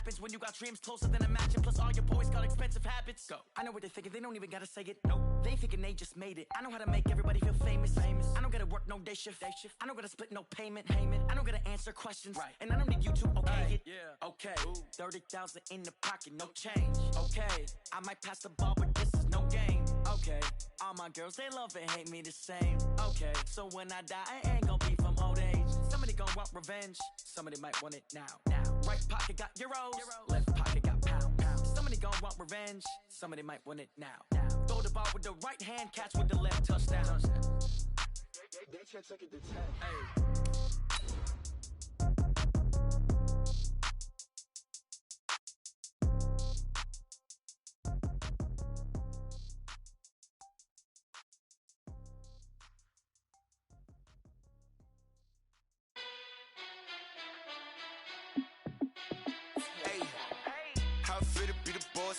happens when you got dreams closer than a match, and plus all your boys got expensive habits. Go. I know what they're thinking, they don't even gotta say it. Nope. They thinking they just made it. I know how to make everybody feel famous. I don't gotta work no day shift. I don't gotta split no payment. I don't gotta answer questions. Right. And I don't need you to okay it. Yeah. Okay. 30,000 in the pocket, no change. Okay. I might pass the ball, but this is no game. Okay. All my girls, they love and hate me the same. Okay. So when I die, I ain't gonna be from old age. Somebody gonna want revenge. Somebody might want it now. Right pocket got euros. Left pocket got pounds. Somebody gonna want revenge. Somebody might want it now. Throw the ball with the right hand, catch with the left, touchdown. They can't take it to 10. Hey.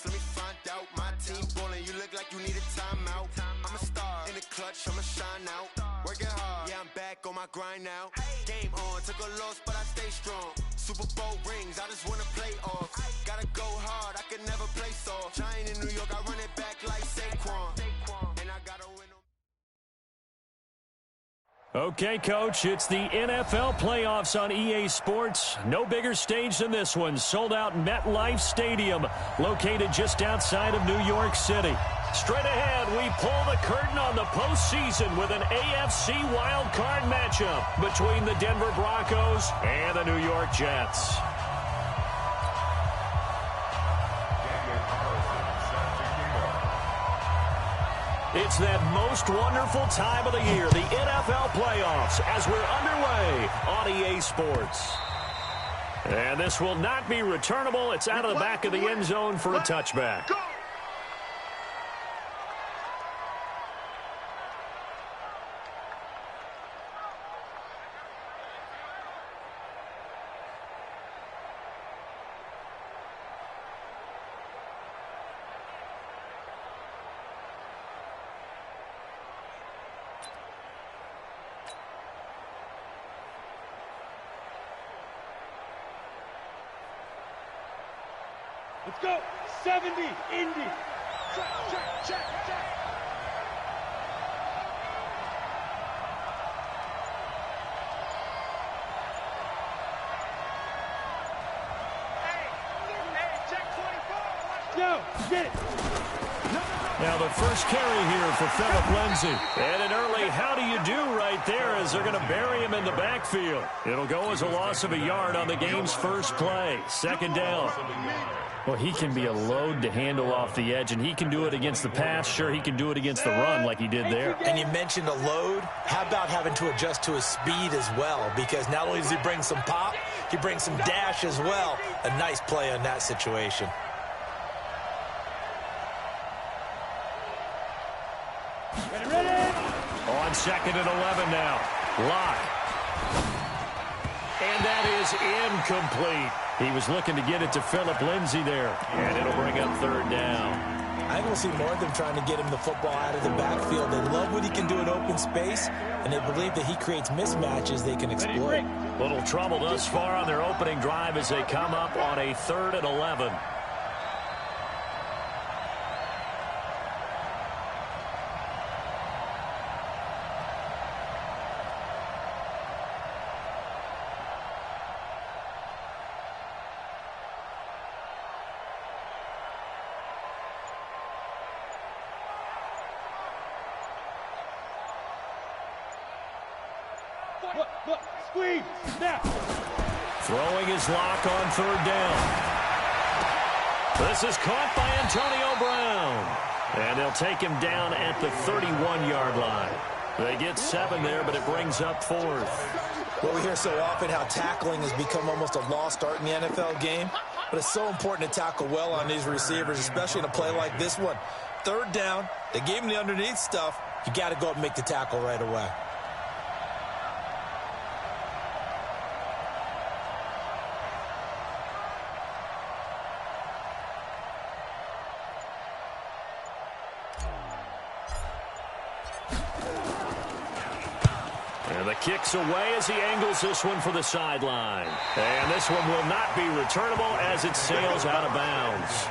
Let me find out. My team ballin', you look like you need a timeout. I'm a star in the clutch, I'ma shine out. Working hard, yeah, I'm back on my grind now. Game on, took a loss, but I stay strong. Super Bowl rings, I just wanna play off. Gotta go hard, I can never play soft. Giant in New York, I run it back like Saquon. And I gotta win. Okay, Coach, it's the NFL playoffs on EA Sports. No bigger stage than this one. Sold out MetLife Stadium, located just outside of New York City. Straight ahead, we pull the curtain on the postseason with an AFC Wildcard matchup between the Denver Broncos and the New York Jets. It's that most wonderful time of the year, the NFL playoffs, as we're underway on EA Sports. And this will not be returnable. It's out of the back of the end zone for a touchback. Let's go. 70, Indy. Check. Hey, check 24. Go, get it. Now the first carry here for Phillip Lindsay. And an early how do you do right there as they're going to bury him in the backfield. It'll go as a loss of a yard on the game's first play. Second down. Well, he can be a load to handle off the edge, and he can do it against the pass. Sure, he can do it against the run like he did there. And you mentioned a load. How about having to adjust to his speed as well? Because not only does he bring some pop, he brings some dash as well. A nice play on that situation. On second and 11 now. Lock. And that is incomplete. He was looking to get it to Phillip Lindsay there. And it'll bring up third down. I think we'll see more of them trying to get him the football out of the backfield. They love what he can do in open space, and they believe that he creates mismatches they can exploit. Little trouble thus far on their opening drive as they come up on a 3rd and 11. Look, squeeze, snap. Throwing his lock on 3rd down. This is caught by Antonio Brown. And they'll take him down at the 31-yard line. They get 7 there, but it brings up 4th. Well, we hear so often how tackling has become almost a lost art in the NFL game. But it's so important to tackle well on these receivers, especially in a play like this one. 3rd down, they gave him the underneath stuff. You got to go up and make the tackle right away. And the kick's away as he angles this one for the sideline. And this one will not be returnable as it sails out of bounds.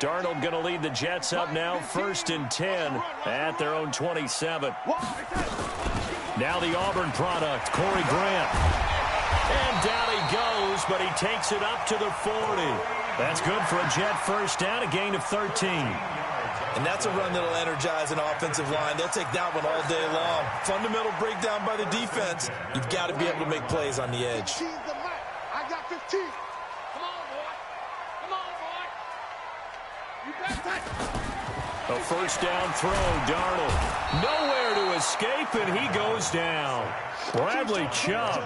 Darnold going to lead the Jets up now, 1st and 10 at their own 27. Now the Auburn product, Corey Grant. And down he goes, but he takes it up to the 40. That's good for a Jet first down, a gain of 13. And that's a run that'll energize an offensive line. They'll take that one all day long. Fundamental breakdown by the defense. You've got to be able to make plays on the edge. I got 15. Come on, boy. Come on, boy. You got A first down throw, Darnold. Nowhere to escape, and he goes down. Bradley Chubb,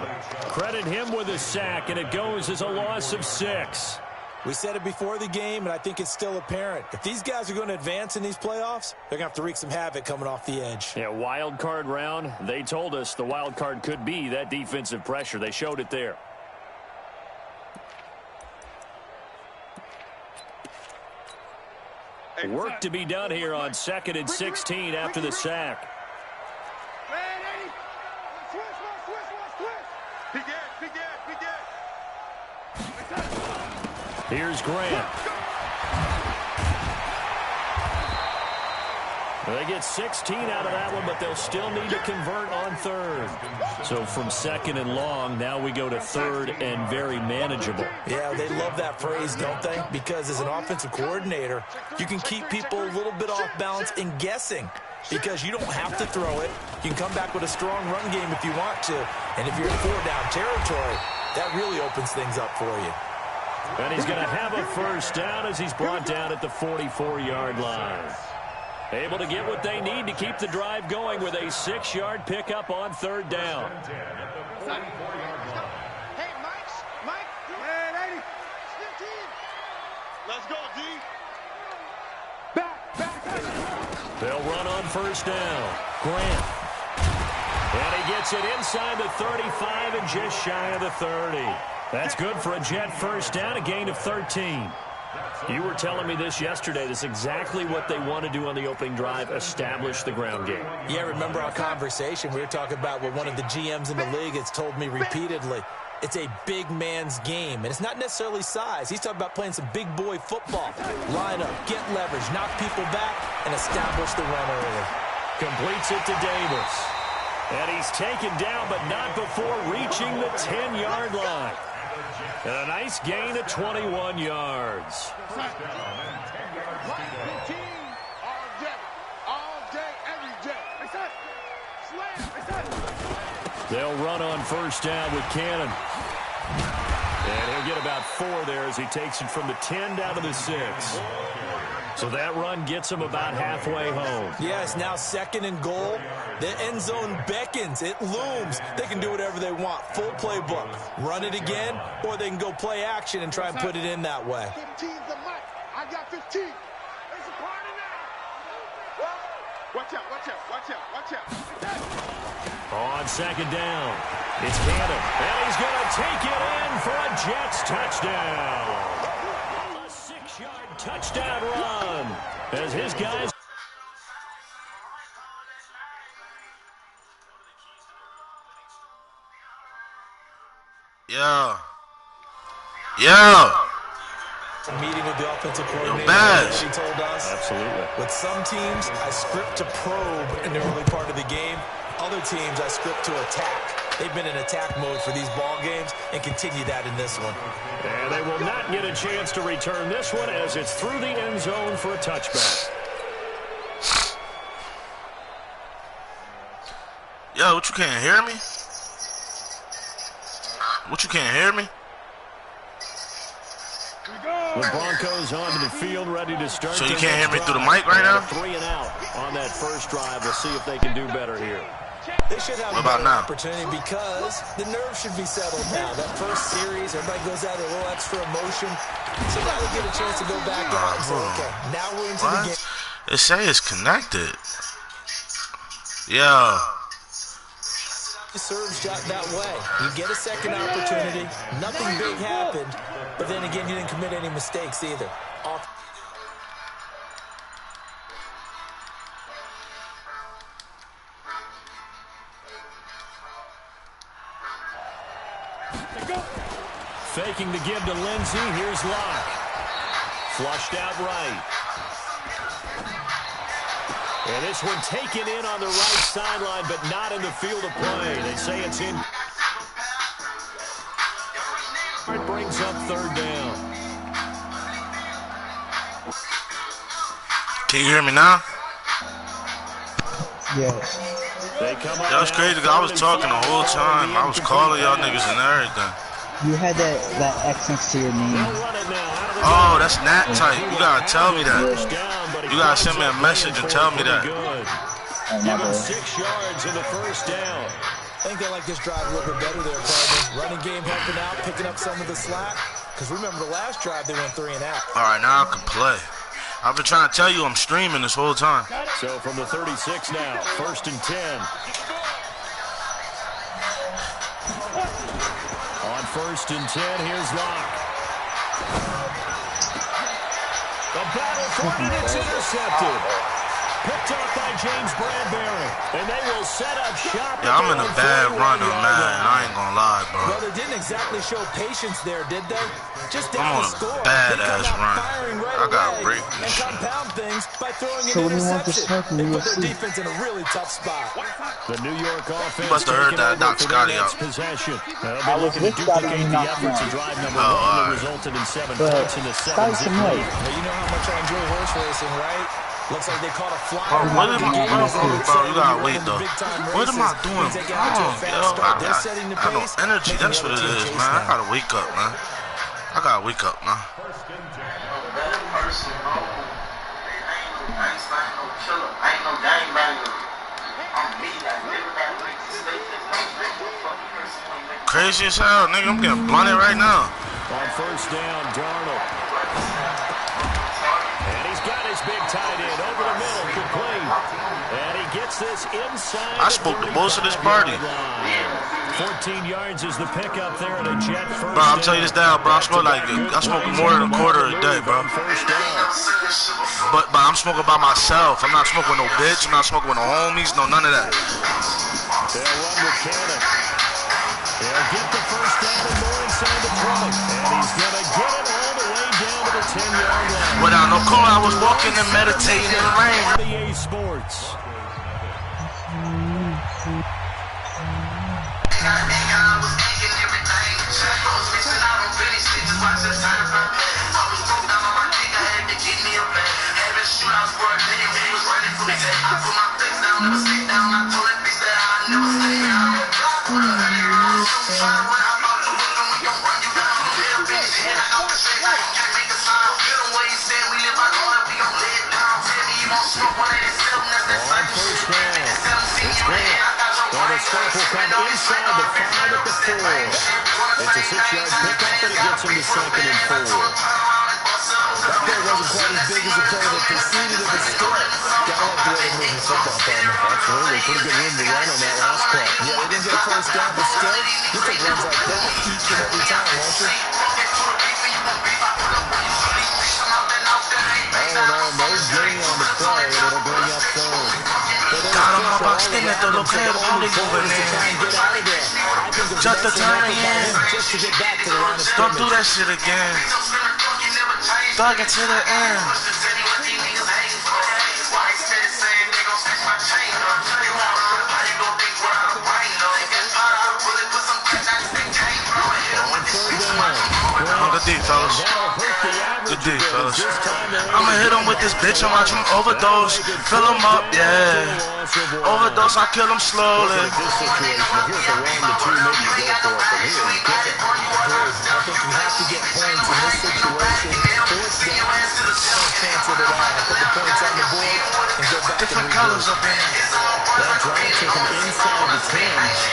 credit him with a sack, and it goes as a loss of 6. We said it before the game, and I think it's still apparent. If these guys are going to advance in these playoffs, they're going to have to wreak some havoc coming off the edge. Yeah, wild card round. They told us the wild card could be that defensive pressure. They showed it there. Work to be done here on 2nd and 16 after the sack. Here's Grant. They get 16 out of that one, but they'll still need to convert on 3rd. So from 2nd and long, now we go to 3rd and very manageable. Yeah, they love that phrase, don't they? Because as an offensive coordinator, you can keep people a little bit off balance and guessing. Because you don't have to throw it. You can come back with a strong run game if you want to. And if you're in 4-down territory, that really opens things up for you. And he's going to have a first down as he's brought down at the 44-yard line. Able to get what they need to keep the drive going with a 6-yard pickup on 3rd down. Hey, Mike. Hey, 80. 15. Let's go, D. Back. They'll run on 1st down. Grant. And he gets it inside the 35 and just shy of the 30. That's good for a Jet first down, a gain of 13. You were telling me this yesterday. This is exactly what they want to do on the opening drive, establish the ground game. Yeah, remember our conversation? We were talking about what one of the GMs in the league has told me repeatedly. It's a big man's game, and it's not necessarily size. He's talking about playing some big boy football. Line up, get leverage, knock people back, and establish the run early. Completes it to Davis. And he's taken down, but not before reaching the 10-yard line. And a nice gain of 21 yards. They'll run on 1st down with Cannon. And he'll get about 4 there as he takes it from the 10 down to the 6. So that run gets him about halfway home. Yeah, it's now 2nd and goal. The end zone beckons. It looms. They can do whatever they want. Full playbook. Run it again, or they can go play action and try and put it in that way. 15's the mic. I got 15. It's a party now. Watch out. On 2nd down, it's Cannon. And he's going to take it in for a Jets touchdown. A 6-yard touchdown run as his guys... Yeah. Meeting with the offensive coordinator. Bash. She told us. Absolutely. With some teams, I script to probe in the early part of the game. Other teams, I script to attack. They've been in attack mode for these ball games and continue that in this one. And they will not get a chance to return this one as it's through the end zone for a touchback. Yo, what, you can't hear me? What, you can't hear me? The Broncos onto the field, ready to start. So you can't hear me through the mic right now? 3 and out on that first drive. We'll see if they can do better here. They should have What a about better now? opportunity because the nerves should be settled now. That first series, everybody goes out with a little extra emotion. So now they get a chance to go back out and say, okay, now we're into the game. It say it's connected. Yeah. serves that way. You get a second opportunity. Nothing big happened, but then again, you didn't commit any mistakes either. Faking the give to Lindsey. Here's Locke. Flushed out right. And this one taken in on the right sideline, but not in the field of play. They say it's in. It brings up third down. Can you hear me now? Yes. That was crazy because I was talking the whole time. I was calling y'all niggas and everything. You had that X next to your name. Oh, that's Nat type. You gotta tell me that. You gotta send me a message and tell me that. Give him 6 yards in the first down. I think they like this drive a little bit better there, partner. Running game helping out, picking up some of the slack. Because remember the last drive, they went 3 and out. All right, now I can play. I've been trying to tell you I'm streaming this whole time. So from the 36 now, 1st and 10. On 1st and 10, here's Locke. The battle for it, it's intercepted. Picked up by James Bradbury. And they will set up shop. Yeah, I'm in a bad run of Madden. I ain't gonna lie, bro. Well, they didn't exactly show patience there, did they? Just I'm on a bad-ass run. I gotta break this shit. Compound things by throwing So an when you want to start interception. in They put their UFC? defense in a really tough spot. The New York offense must have heard that Doc Scotty out. Possession. I was with Scotty when he duplicate the knocked efforts him of out. drive number Oh, 1 all that right. resulted in 7 But points in the 7 Scotty's some weight. Well, you know how much I enjoy horse racing, right? Looks like they caught a fly. Bro, what am I doing, bro? You gotta wait, though. What am I doing wrong, yo? I got no energy. That's what it is, man. I gotta wake up, man. I gotta wake up, man. Crazy as hell, nigga. I'm getting blunted right now. On 1st down, Darnold. And he's got his big tight end over the middle, complete. And he gets this inside. I spoke to most of this party. 14 yards is the pickup there at a Jet first. Bro, I'm telling you this down, bro. I smoke more than a quarter a day, bro. But I'm smoking by myself. I'm not smoking with no bitch. I'm not smoking with no homies. No, none of that. They'll run with Cannon. They'll get the first down and more inside the 20. And he's going to get it all the way down to the 10-yard line. Without no call, I was walking and meditating in the rain. EA Sports. Will come inside the 5 at the 4. It's a 6-yard pickup, but it gets him to 2nd and 4. That play wasn't quite as big as the play that preceded it, but still. Gotta like the way they move the football, partner. Absolutely. Pretty good room to run on that last play. Yeah, they didn't get a first down, but still, you take runs like that each and every time, won't you? All in all, no gain on the play, and it'll bring up 3rd. Got him up, I'm stinging through the crib, only moving in. Just the time again. Don't do that shit again. Dug it to the end. Good D, fellas. Good D, fellas. I'ma hit him with this bitch and watch him overdose. Fill him up, yeah. Overdose, I kill him slowly. This situation, if you're the 1, the 2, maybe you go for it, but here you kick it. I think you have to get points in this situation. Fourth down, don't cancel it out. Put the points on the board and go back Different to colors up in here. That drive took him inside the 10.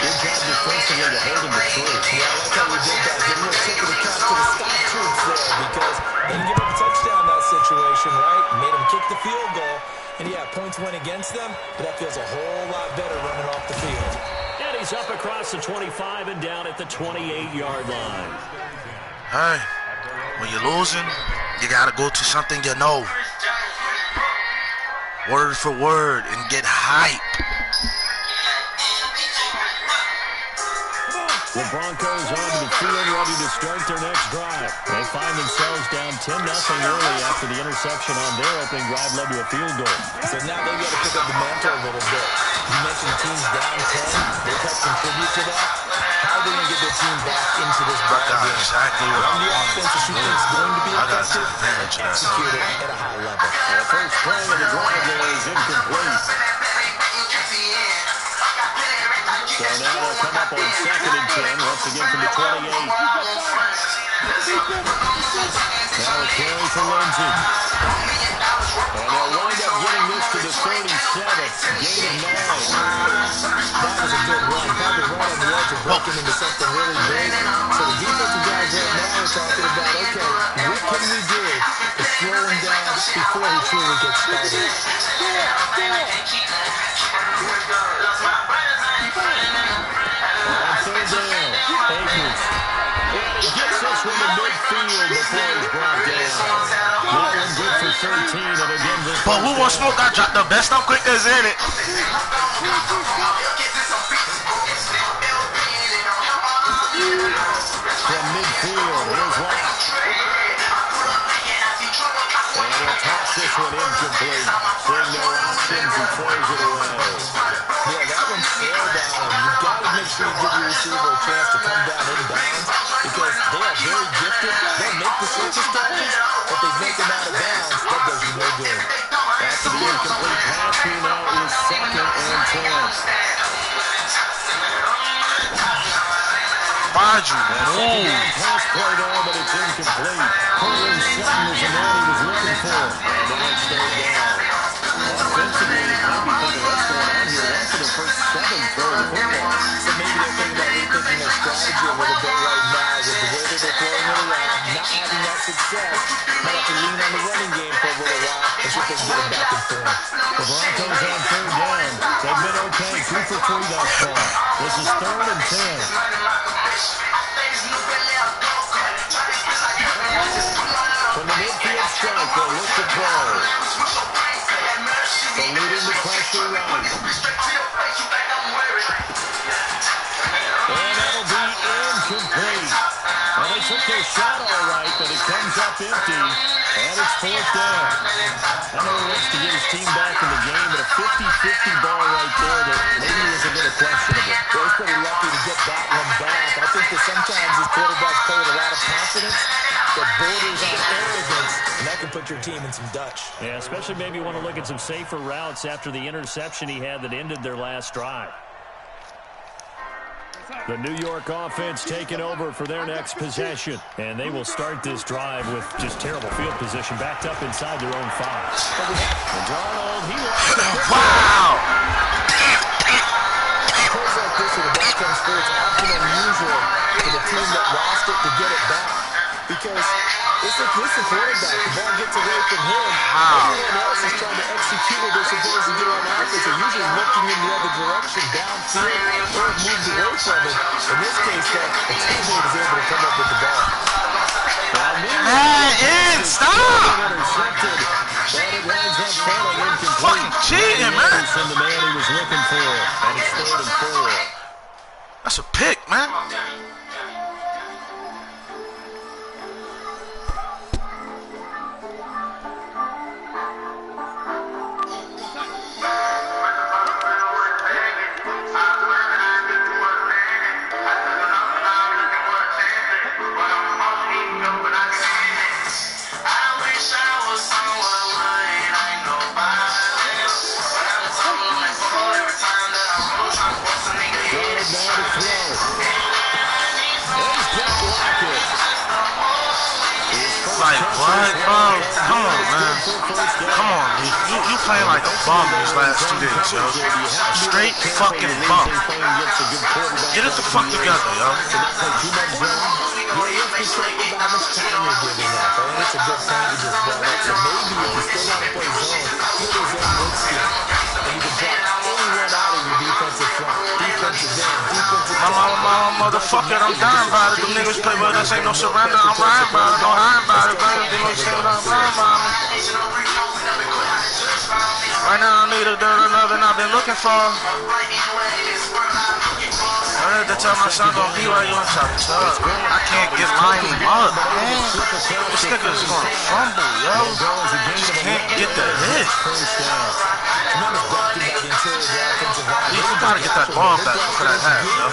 Good job defensively to hold him to 3. Yeah, I like how we did that. Give him a tip of the cap to the stop troops there because they didn't give up a touchdown in that situation, right? Made them kick the field goal. And yeah, points went against them, but that feels a whole lot better running off the field. And And he's up across the 25 and down at the 28-yard line. Hey, when you're losing, you got to go to something you know. Word for word and get hype. The Broncos onto the field ready to start their next drive. They find themselves down 10-0 early after the interception on their opening drive led to a field goal. So now they've got to pick up the mantle a little bit. You mentioned teams down 10. They help contribute to that. How are they going to get their team back into this ball game? Exactly what Run the offense that you think is going to be effective, execute it at a high level. The first play of the drive there is incomplete. So now they'll come up on 2nd and 10, once again from the 28. Now a carry for Lindsey. And they'll wind up getting this to the 37th. Gain of 9. That was a good run. Probably right on the edge of breaking into something really big. So the defensive guys right now are talking about, okay, what can we do to slow him down before he truly gets started? On 3rd down, Akers. And he gets this one to midfield before he's brought down. That one good for 13, and again this But who wants smoke? I dropped the best up quick as in it. From midfield, here's Locke. And he'll toss this one incomplete. Seeing no options, he throws it away. Yeah, that one's sailed down. You've got to make sure you give your receiver a chance to come down inbounds because they are very gifted. They'll make the surface catches, but they make them out of bounds. That does you no good. After the incomplete pass, here now is 2nd and 10. Find you. Pass play there, but it's incomplete. Cortland Sutton was the man he was looking for. And now it's 3rd down. Offensively, you might be thinking, what's going on here? That's for the first 7 throw of the football. So maybe they're thinking about rethinking their strategy a little bit right now with the way that they're throwing it around, not having that success. Might have to lean on the running game for a little while and see if they can get it back in form. The Broncos on 3rd down. They've been okay, 2 for 3 thus far. This is 3rd and 10. From the midfield strike, they'll look to throw. Eluding the pressure right. And that'll be incomplete. Well, they took their shot all right, but it comes up empty. And it's 4th down. I know he wants to get his team back in the game, but a 50-50 ball right there that maybe was a little questionable. Well, he's pretty lucky to get that one back. I think that sometimes these quarterbacks play with a lot of confidence that borders on arrogance, and that can put your team in some Dutch. Yeah, especially maybe you want to look at some safer routes after the interception he had that ended their last drive. The New York offense taking over for their next possession. And they will start this drive with just terrible field position, backed up inside their own 5. And Darnold, he lost it. Wow! Plays like this in the back-end sport, it's often unusual for the team that lost it to get it back. Because it's the quarterback. The ball gets away from him. Everyone else is trying to execute what they're supposed to do on offense. They're usually looking in the other direction, downfield, or moved away from it. In this case, the teammate is able to come up with the ball. Man, stop! Intercepted. But it winds up falling incomplete. Fucking cheating, man. And the man he was looking for. And it's 3rd and 4. That's a pick, man. Like, what, bro? Come on, man. Come on, you playing like a bum these last 2 days, yo. A straight fucking bum. Get it the fuck together, yo. It's a good time to just ball up. So maybe if you still want to play zone, play the zone blitz scheme. And you can drop anyone out of your defensive front, defensive end, motherfucker, I'm dying about it. Them niggas play with us, ain't no surrender. I'm riding about it, no hiding about it. Them niggas say what I'm riding about it. Right now, I need another I've been looking for. I had to tell my son, gonna be right on top of tub. I can't get mine up, man. This nigga's gonna fumble, yo. Just can't get the hit. You gotta get that ball back for that half, yo.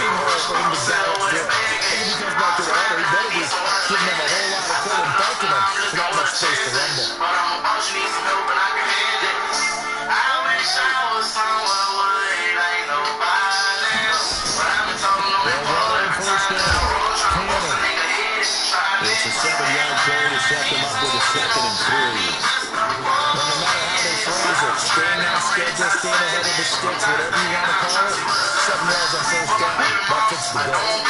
It's a 7-yard goal to set them up with a 2nd and 3. No matter how they phrase it, staying on schedule, staying ahead of the sticks, whatever you want to call it, 7 yards on first down, that fits the goal.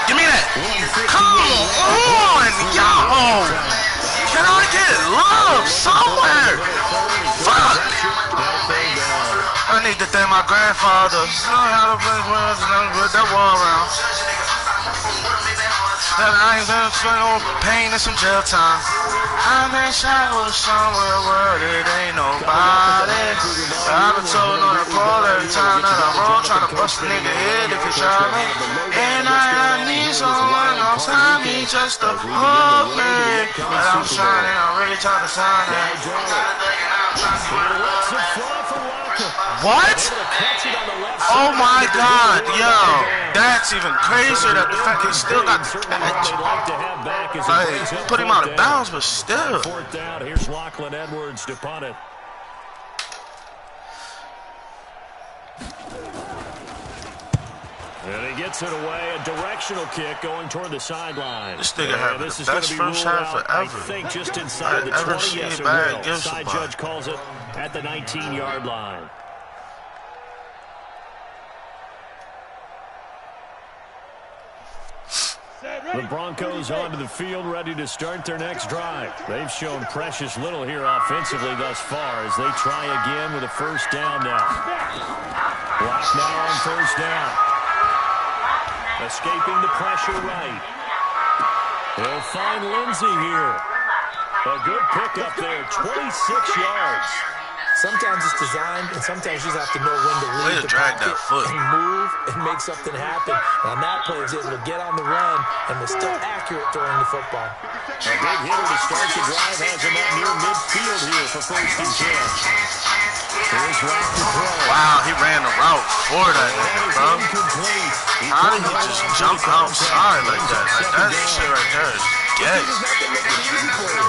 Give me that. Come on, yo. Can I get love somewhere? Fuck. I need to thank my grandfather. You know how to play words and put that wall around. That I ain't been feeling no pain and some jail time. I wish I was somewhere where it ain't nobody. I've been told on the call every time that I roll, trying to bust a nigga head if you try me. And I need someone on time, me just to hold me. But I'm shining, I'm really trying to sign it. What? Oh my God, yo. That's even crazier that the fact he still got the catch. Like, put him out of bounds, but still. 4th down, here's Lachlan Edwards to punt it. And he gets it away, a directional kick going toward the sideline. This nigga had the best first half forever. I think just inside the 20. Yes, it will. Side judge calls it at the 19-yard line. The Broncos onto the field, ready to start their next drive. They've shown precious little here offensively thus far as they try again with a first down now. Block now on first down. Escaping the pressure right. They'll find Lindsey here. A good pickup there, 26 yards. Sometimes it's designed, and sometimes you just have to know when to leave the pocket and move and make something happen. And on that play, he was able to get on the run and was still accurate throwing the football. A big hitter to start the drive has him up near midfield here for 1st and 10. Here's Rock to throw. Wow, he ran the route for that nigga, bro. How did he just jump outside like that? Like, that shit right there is gay.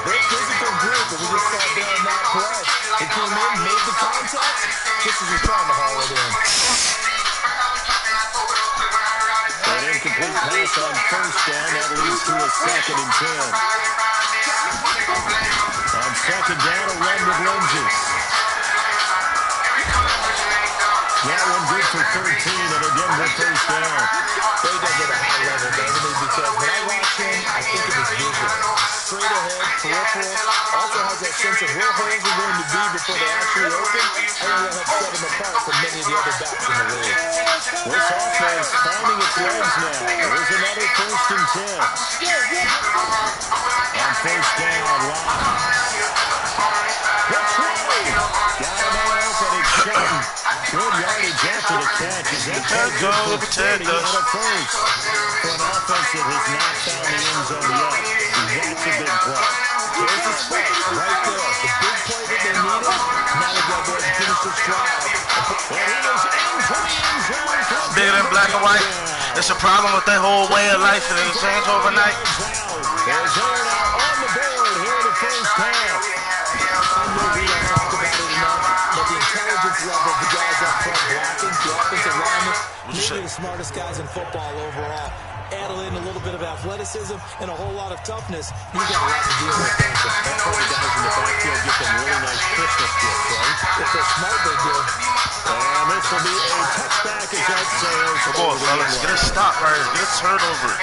Physical group, but we just saw down that play. He came in, made the contact, just as he's trying to haul it in. An incomplete pass on first down. That leads to a 2nd and 10. On 2nd down, a run with Lindsey. That one good for 13, and again with first down. He does it at a high level, doesn't he? Because when I watch him, I think of his vision. Straight ahead, peripheral. Also has that sense of where holes are going to be before they actually open. I think that'll help set him apart from many of the other backs in the league. This offense finding its legs now. There's another 1st and 10. On first down, Locke. That's right. Got him all open. It's Shelton. Good yardage after the catch. Is that Go, protect us. First for an offense that has not found the end zone yet. That's a big play. There's the spot right there. The big play that they needed. Now they got to go ahead and finish this drive. Bigger than black and white. It's a problem with their whole way of life and it'll change overnight. There's Aaron out on the board here in the first half. I know we don't talk about it enough, but the intelligence level of the guys up front blocking, the offensive linemen, maybe the smartest guys in football overall. Add in a little bit of athleticism and a whole lot of toughness. You got a lot to deal with. That's why the guys in the backfield get them really nice Christmas gifts, right? If they're smart, they do. And this will be a touchback as that sails. Come on, fellas. Get a stop right here. Get a turnover.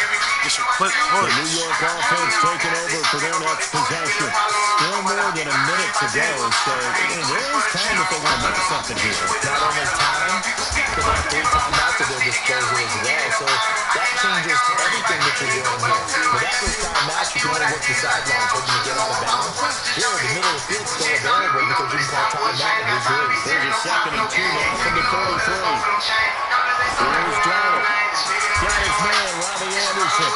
get some quick The points. New York offense taking over for their next possession. Still more than a minute to go, so there is time if they want to make something here. Not only time, but they have 3 timeouts at their disposal as well. So that changes everything that you're doing here. Without those timeouts, you can only work the sidelines, hoping to get out of bounds. Here, the middle of the field's still available because you can call timeout and regroup. There's a 2nd and 2 now from the 33. Here's Darnold. Got his man, Robbie Anderson.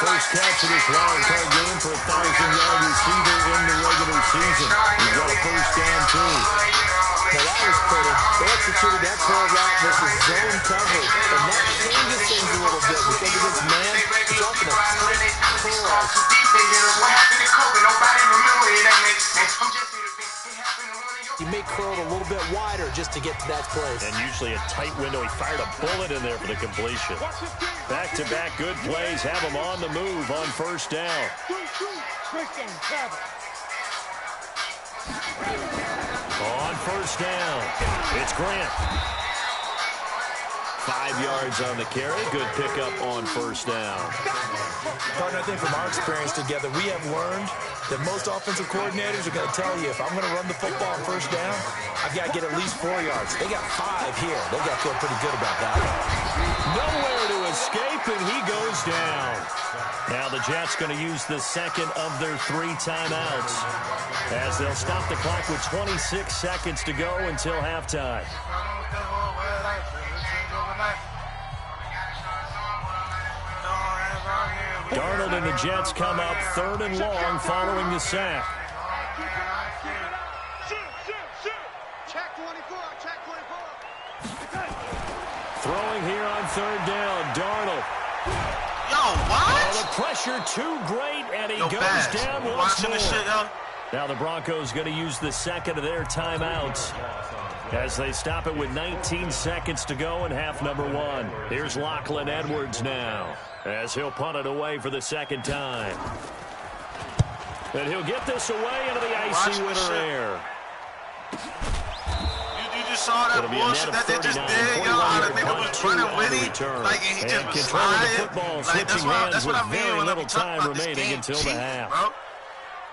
First catch of this wildcard game for a 1,000-yard receiver in the regular season. He's got a first down, too. Now that was pretty. They executed that curl route versus zone coverage, and that changes things a little bit because against man, it's often a tight curl. You may curl it a little bit wider just to get to that place. And usually a tight window. He fired a bullet in there for the completion. Back-to-back good plays have him on the move on first down. On first down, it's Grant. 5 yards on the carry. Good pickup on first down. Partner, I think from our experience together, we have learned that most offensive coordinators are going to tell you, if I'm going to run the football on first down, I've got to get at least 4 yards. They got 5 here. They got to feel pretty good about that. Nowhere to escape, and he goes down. Now the Jets going to use the 2nd of their 3 timeouts as they'll stop the clock with 26 seconds to go until halftime. Darnold and the Jets come up 3rd and long following the sack. Check 24, check 24. Throwing here on 3rd down, Darnold. Yo, what? Oh, the pressure too great, and he goes Bass, down once watching more. this shit, yo? Now the Broncos going to use the 2nd of their timeouts as they stop it with 19 seconds to go in half number 1. Here's Lachlan Edwards now as he'll punt it away for the 2nd time. And he'll get this away into the icy winter air. You just saw that bullshit that they just did, yo. How the nigga was running with him, like, and he just was flying. Like, that's what I mean when I be talking about this game cheating, bro.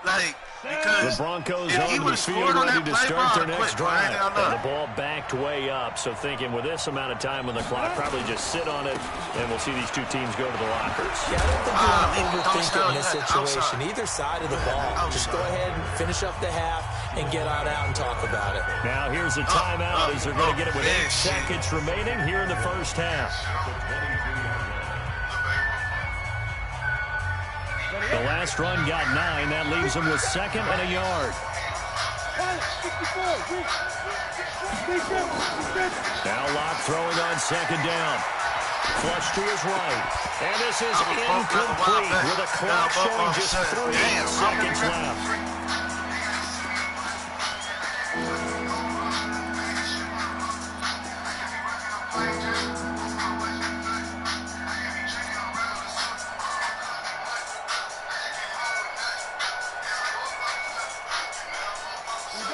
Like, because the Broncos if he on the would have field scored on ready that to play, start their bro, next bro, drive. I And the ball backed way up, so thinking with this amount of time on the clock, probably just sit on it, and we'll see these 2 teams go to the lockers. Yeah, I don't think you want to overthink it in this situation. Either side of the ball. Just go ahead and finish up the half and get on out and talk about it. Now here's a timeout as they're going to get it with 8 seconds remaining here in the first half. The last run got 9. That leaves him with 2nd and a yard. Now Locke throwing on 2nd down. Flush to his right. And this is incomplete with a clock showing just 3 seconds left.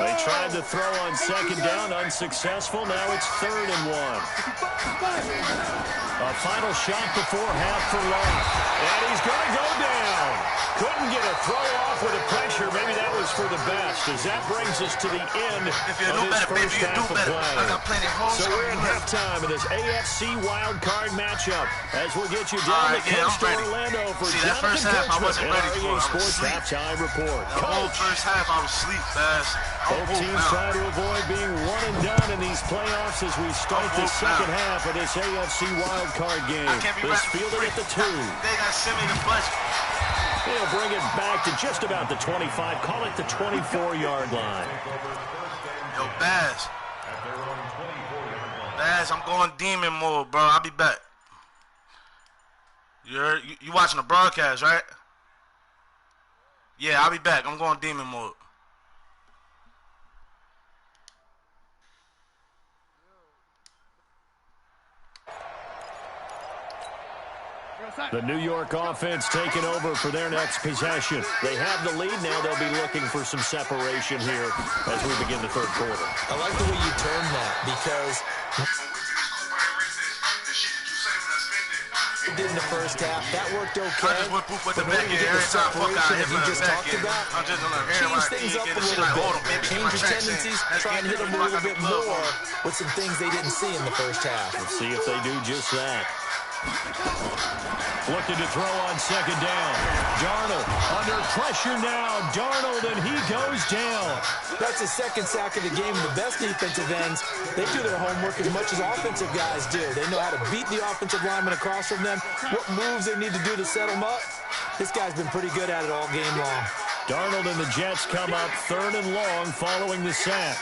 They tried to throw on 2nd down, unsuccessful. Now it's 3rd and 1. A final shot before half for Locke. And he's going to go down. Couldn't get a throw off with the pressure. Maybe that was for the best, as that brings us to the end of this first half of play. So we're in halftime of this AFC Wildcard matchup as we'll get you down to Coast Orlando for Jonathan Kirchman and our EA Sports Halftime Report. The whole first half, I was asleep, fast. Both teams try to avoid being one and done in these playoffs as we start the second half of this AFC wildcard game. This fielded at the 2. They got sent me the flesh. They'll bring it back to just about the 25. Call it the 24-yard line. Yo, Baz. Baz, I'm going demon mode, bro. I'll be back. You watching the broadcast, right? Yeah, I'll be back. I'm going demon mode. The New York offense taking over for their next possession. They have the lead. Now they'll be looking for some separation here as we begin the third quarter. I like the way you term that because they didn't the first half. That worked okay. I just went poop at the But back when you end get the every time fuck out separation hit that you for the just back talked end. about, I'm just like, change things up a little bit. Change your tendencies, try and hit them a little bit more with some things they didn't see in the first half. Let's see if they do just that. Looking to throw on second down. Darnold under pressure now. Darnold, and he goes down. That's his second sack of the game. The best defensive ends, they do their homework as much as offensive guys do. They know how to beat the offensive lineman across from them, what moves they need to do to set them up. This guy's been pretty good at it all game long. Darnold and the Jets come up 3rd and long following the sack.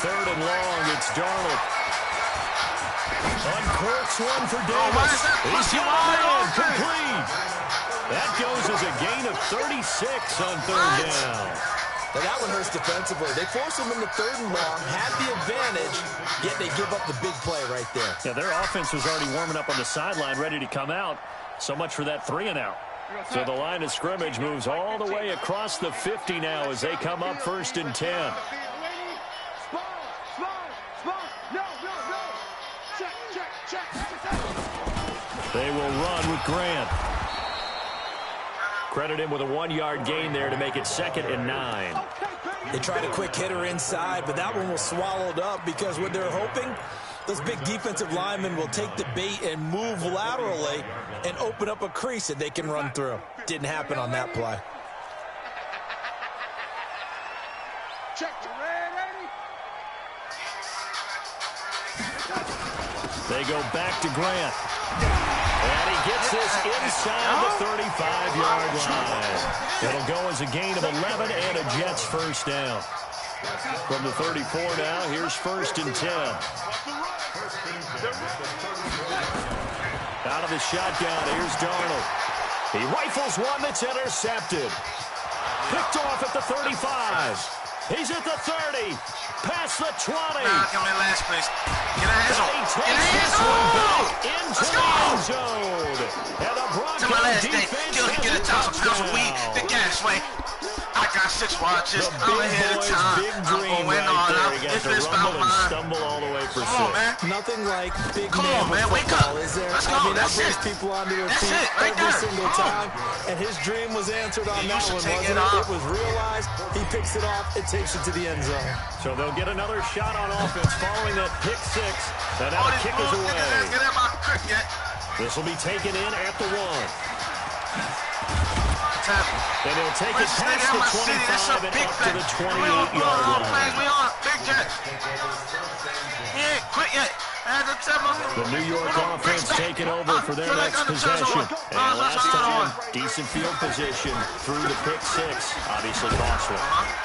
Third and long, it's Darnold. Uncorks one for Davis. He's got it, complete. That goes as a gain of 36 on 3rd down. Now that one hurts defensively. They force him into 3rd and long, had the advantage, yet they give up the big play right there. Yeah, their offense was already warming up on the sideline, ready to come out. So much for that 3 and out. So the line of scrimmage moves all the way across the 50 now as they come up 1st and 10. They will run with Grant. Credit him with a 1-yard gain there to make it 2nd and 9. They tried a quick hitter inside, but that one was swallowed up because what they're hoping, those big defensive linemen will take the bait and move laterally and open up a crease that they can run through. Didn't happen on that play. They go back to Grant. And he gets this inside the 35-yard line. It'll go as a gain of 11 and a Jets first down. From the 34 now, here's 1st and 10. Out of the shotgun, here's Darnold. He rifles one that's intercepted. Picked off at the 35. He's at the 30. Past the 20. Come in last place. Get a hands on. Get a hands on. Into the end zone. And the Broncos defense get a touchdown. The gas way. I got 6 watches. I'm ahead of time. I'm going to win all out. If it's about mine. Stumble all the way for 6. Come on, man. Nothing like big Come on, man. Wake up. Is there? Let's go. I mean, that That's brings it. people onto their That's feet it. Right every there. single time. And his dream was answered on that one, wasn't it? It was realized. He picks it off. It takes it to the end zone. So they'll get another shot on offense following that pick 6. And now the kick is away. This will be taken in at the 1. And he'll take it past the 25 and up to the 28-yard line. Big catch. He ain't quit yet. The New York offense taking over for their next possession. And last time, decent field position through the pick 6. Obviously costly.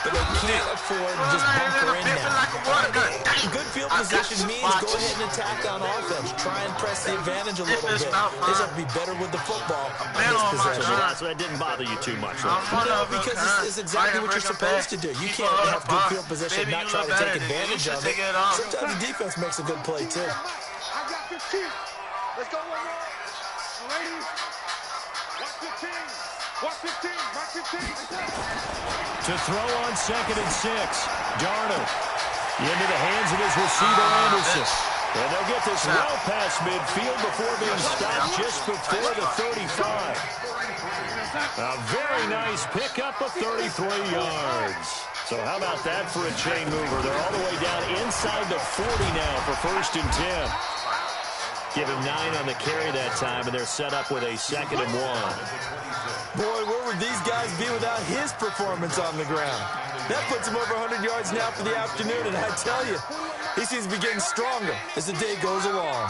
But they can't afford to just bunker in now. Good field position means go ahead and attack on offense. Try and press the advantage a little bit. They just have to be better with the football on this possession. So that didn't bother you too much. No, because it's exactly what you're supposed to do. You can't have good field position and not try to take advantage of it. Sometimes the defense makes a good play, too. I got 15. Let's go one more. Ladies, watch 15. Watch 15. Watch 15. To throw on 2nd and 6. Darnold into the hands of his receiver, Anderson. And they'll get this well past midfield before being stopped just before the 35. A very nice pickup of 33 yards. So how about that for a chain mover? They're all the way down inside the 40 now for 1st and 10. Give him 9 on the carry that time, and they're set up with a 2nd and 1. Boy, where would these guys be without his performance on the ground? That puts him over 100 yards now for the afternoon, and I tell you, he seems to be getting stronger as the day goes along.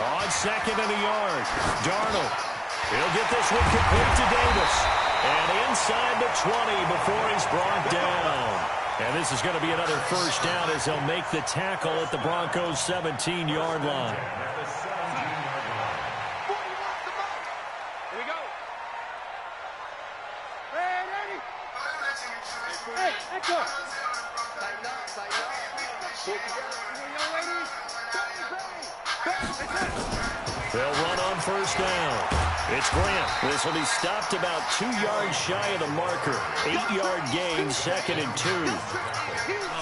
On 2nd and a yard, Darnold. He'll get this one complete to Davis. And inside the 20 before he's brought down. And this is going to be another first down as he'll make the tackle at the Broncos' 17-yard line. Here we go. Ready? Hey, Echo. Tighten up, tighten up. Pull together. Young ladies. Bang, bang. Bang. They'll run on first down. It's Grant. This will be stopped about 2 yards shy of the marker. 8-yard gain, 2nd and 2.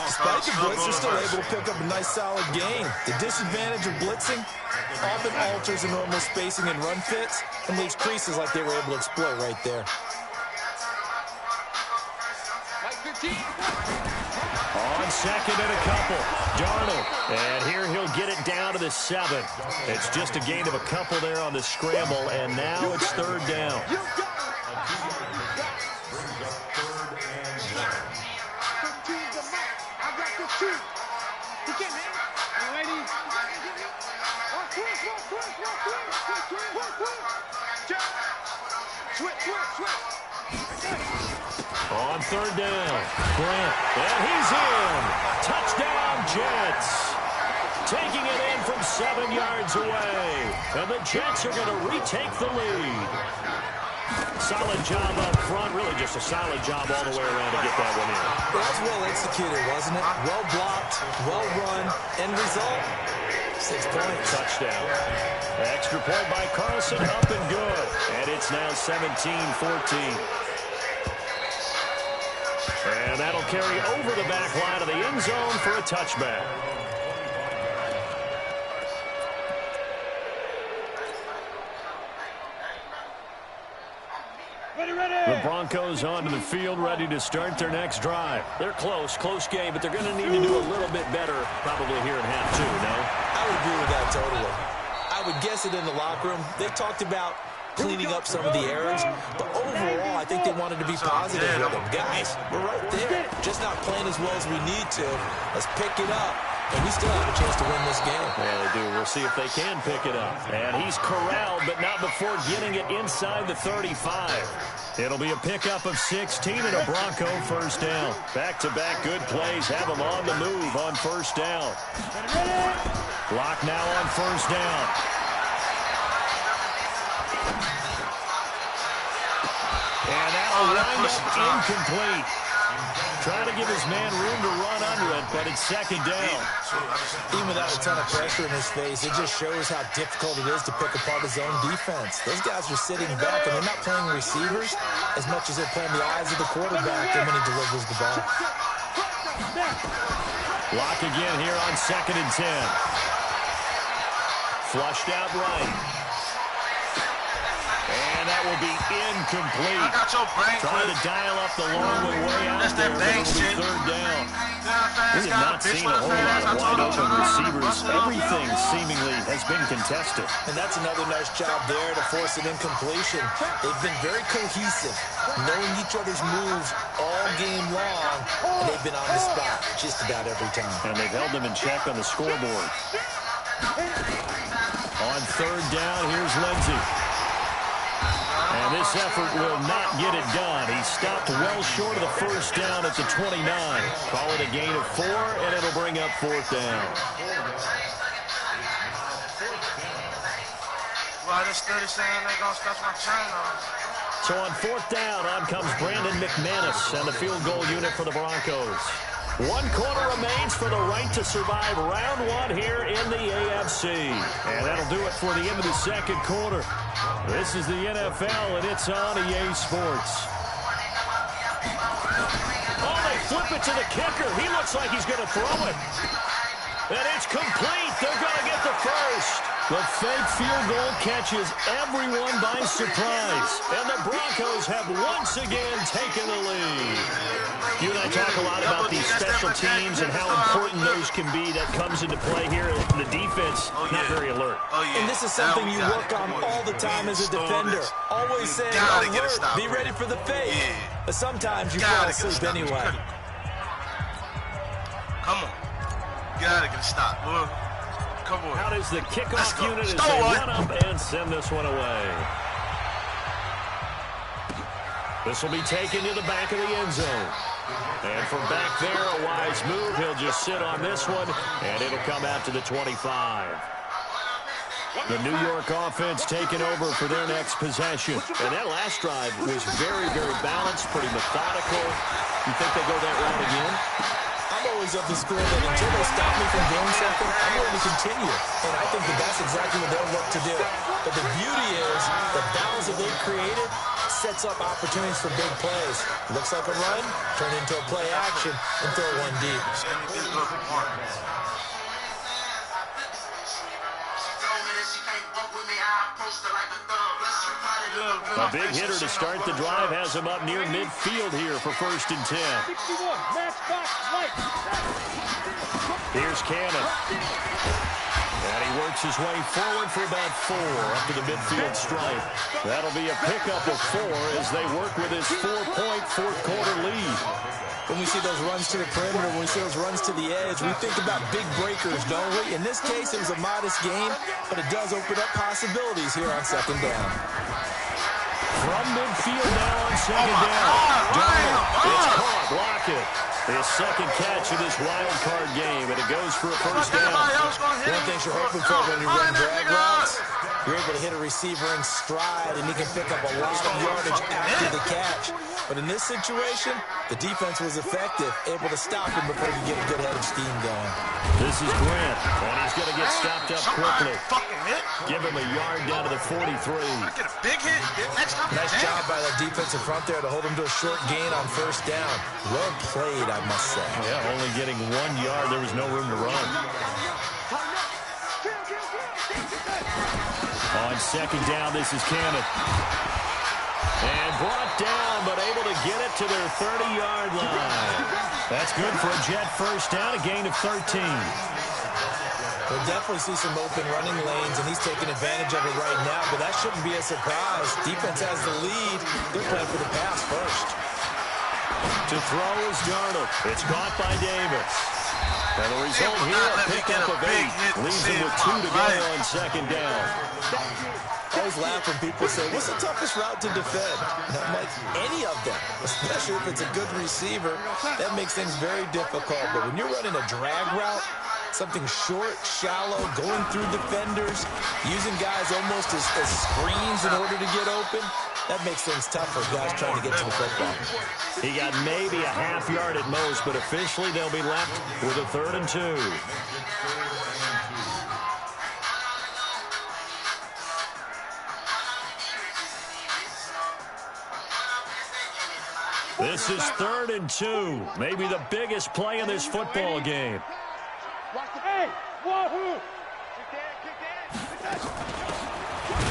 Despite the blitz, they're still able to pick up a nice solid gain. The disadvantage of blitzing often alters the normal spacing and run fits and leaves creases like they were able to exploit right there. On 2nd and a couple, Darnold. And here he'll get it down to the 7. It's just a gain of a couple there on the scramble, and now it's 3rd down. On 3rd down, Grant, and he's in. Touchdown, Jets. Taking it in from 7 yards away. And the Jets are going to retake the lead. Solid job up front. Really just a solid job all the way around to get that one in. That was well executed, wasn't it? Well blocked, well run. End result, 6 points. Touchdown. Extra point by Carlson, up and good. And it's now 17-14. And that'll carry over the back line of the end zone for a touchback. The Broncos onto the field, ready to start their next drive. They're close game, but they're going to need to do a little bit better probably here in half 2, no? I would agree with that totally. I would guess it in the locker room. They talked about cleaning up some of the errors, but overall, I think they wanted to be positive with them. Guys, we're right there, just not playing as well as we need to. Let's pick it up, and we still have a chance to win this game. Yeah, they do. We'll see if they can pick it up. And he's corralled, but not before getting it inside the 35. It'll be a pickup of 16 and a Bronco 1st down. Back-to-back good plays have them on the move on 1st down. Block now on 1st down. And that'll wind up incomplete. Trying to give his man room to run under it, but it's 2nd down. Even without a ton of pressure in his face, it just shows how difficult it is to pick apart his own defense. Those guys are sitting back, and they're not playing receivers as much as they're playing the eyes of the quarterback when he delivers the ball. Block again here on 2nd and 10. Flushed out right. And that will be incomplete. I got your brain trying to dial up the long way out there. It'll be 3rd down. We have not seen a whole lot of wide open receivers. Everything seemingly has been contested. And that's another nice job there to force an incompletion. They've been very cohesive, knowing each other's moves all game long, and they've been on the spot just about every time. And they've held them in check on the scoreboard. On 3rd down, here's Lindsey. And this effort will not get it done. He stopped well short of the 1st down at the 29. Call it a gain of 4, and it'll bring up 4th down. Well, I just started saying they're going to start my channel. So on 4th down, on comes Brandon McManus and the field goal unit for the Broncos. 1 quarter remains for the right to survive round 1 here in the AFC. And that'll do it for the end of the 2nd quarter. This is the NFL, and it's on EA Sports. Oh, they flip it to the kicker. He looks like he's going to throw it. And it's complete. They're going to get the first. The fake field goal catches everyone by surprise. And the Broncos have once again taken the lead. You and I talk a lot about these special teams and how important those can be. That comes into play here. The defense, not very alert. And this is something you work on all the time as a defender. Always saying, alert, be ready for the fake. But sometimes you fall asleep anyway. Come on. You gotta get a stop, boy. Come on. How does the kickoff unit as they run up and send this one away? This will be taken to the back of the end zone. And from back there, a wise move. He'll just sit on this one, and it'll come out to the 25. The New York offense taking over for their next possession. And that last drive was very, very balanced, pretty methodical. You think they go that route again? I'm always of the school that until they stop me from doing something, I'm going to continue. And I think that that's exactly what they'll look to do. But the beauty is the balance that they've created sets up opportunities for big plays. Looks like a run, turn it into a play action, and throw one deep. A big hitter to start the drive has him up near midfield here for 1st and 10. Here's Cannon. And he works his way forward for about 4 up to the midfield stripe. That'll be a pickup of 4 as they work with his 4-point fourth-quarter lead. When we see those runs to the perimeter, when we see those runs to the edge, we think about big breakers, don't we? In this case, it was a modest game, but it does open up possibilities here on 2nd down. From midfield now on 2nd down. Darnold, it's caught, Lockett. His 2nd catch in this wild card game, and it goes for a 1st down. One of the things you're hoping for when you're running drag routes, you're able to hit a receiver in stride, and he can pick up a lot of yardage after the catch. But in this situation, the defense was effective, able to stop him before he could get a good head of steam going. This is Grant, and he's going to get stopped up quickly. Give him a yard down to the 43. Get a big hit. Nice job by that defensive front there to hold him to a short gain on 1st down. Well played, I must say. Yeah, only getting 1 yard. There was no room to run. On 2nd down, this is Cannon. And brought down, but able to get it to their 30-yard line. That's good for a Jet 1st down, a gain of 13. We'll definitely see some open running lanes, and he's taking advantage of it right now, but that shouldn't be a surprise. Defense has the lead. They're playing for the pass first. To throw is Darnold. It's caught by Davis. And the result here, a pickup of 8. Leaves him with 2 to go on 2nd down. I always laugh when people say, what's the toughest route to defend? And I'm like, any of them, especially if it's a good receiver. That makes things very difficult. But when you're running a drag route, something short, shallow, going through defenders, using guys almost as screens in order to get open, that makes things tough for guys trying to get to the football. He got maybe a half yard at most, but officially they'll be left with a 3rd and 2. This is 3rd and 2. Maybe the biggest play in this football game.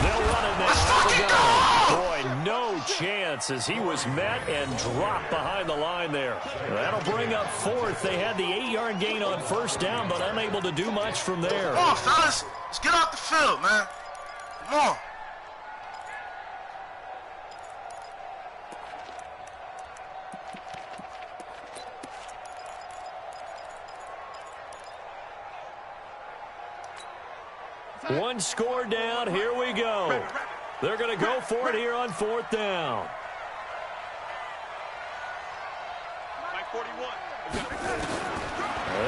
They'll run it now. Boy, no chance as he was met and dropped behind the line there. That'll bring up 4th. They had the 8-yard gain on 1st down, but unable to do much from there. Come on, fellas. Let's get off the field, man. Come on. One score down. Here we go. They're going to go for it here on 4th down.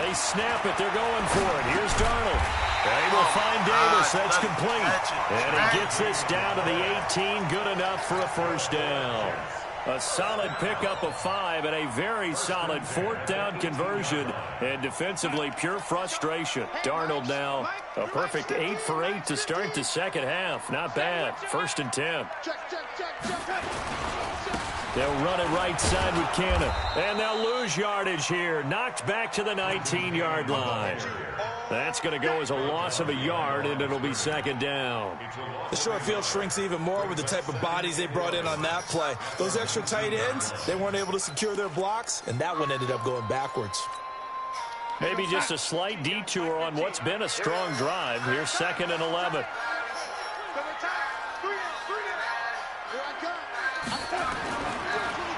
They snap it. They're going for it. Here's Darnold. They will find Davis. That's complete. And he gets this down to the 18. Good enough for a 1st down. A solid pickup of 5 and a very solid 4th down conversion. And defensively, pure frustration. Darnold now a perfect 8 for 8 to start the 2nd half. Not bad. 1st and 10. They'll run it right side with Cannon. And they'll lose yardage here. Knocked back to the 19-yard line. That's going to go as a loss of a yard, and it'll be 2nd down. The short field shrinks even more with the type of bodies they brought in on that play. Those extra tight ends, they weren't able to secure their blocks, and that one ended up going backwards. Maybe just a slight detour on what's been a strong drive. Here's 2nd and 11.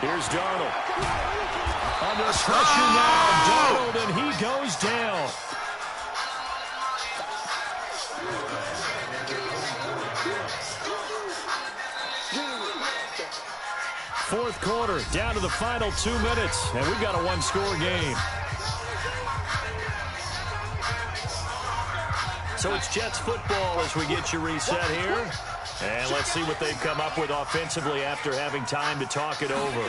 Here's Darnold. Under pressure now, Darnold, and he goes down. Fourth quarter, down to the final 2 minutes, and we've got a one-score game. So it's Jets football as we get you reset here. And let's see what they've come up with offensively after having time to talk it over.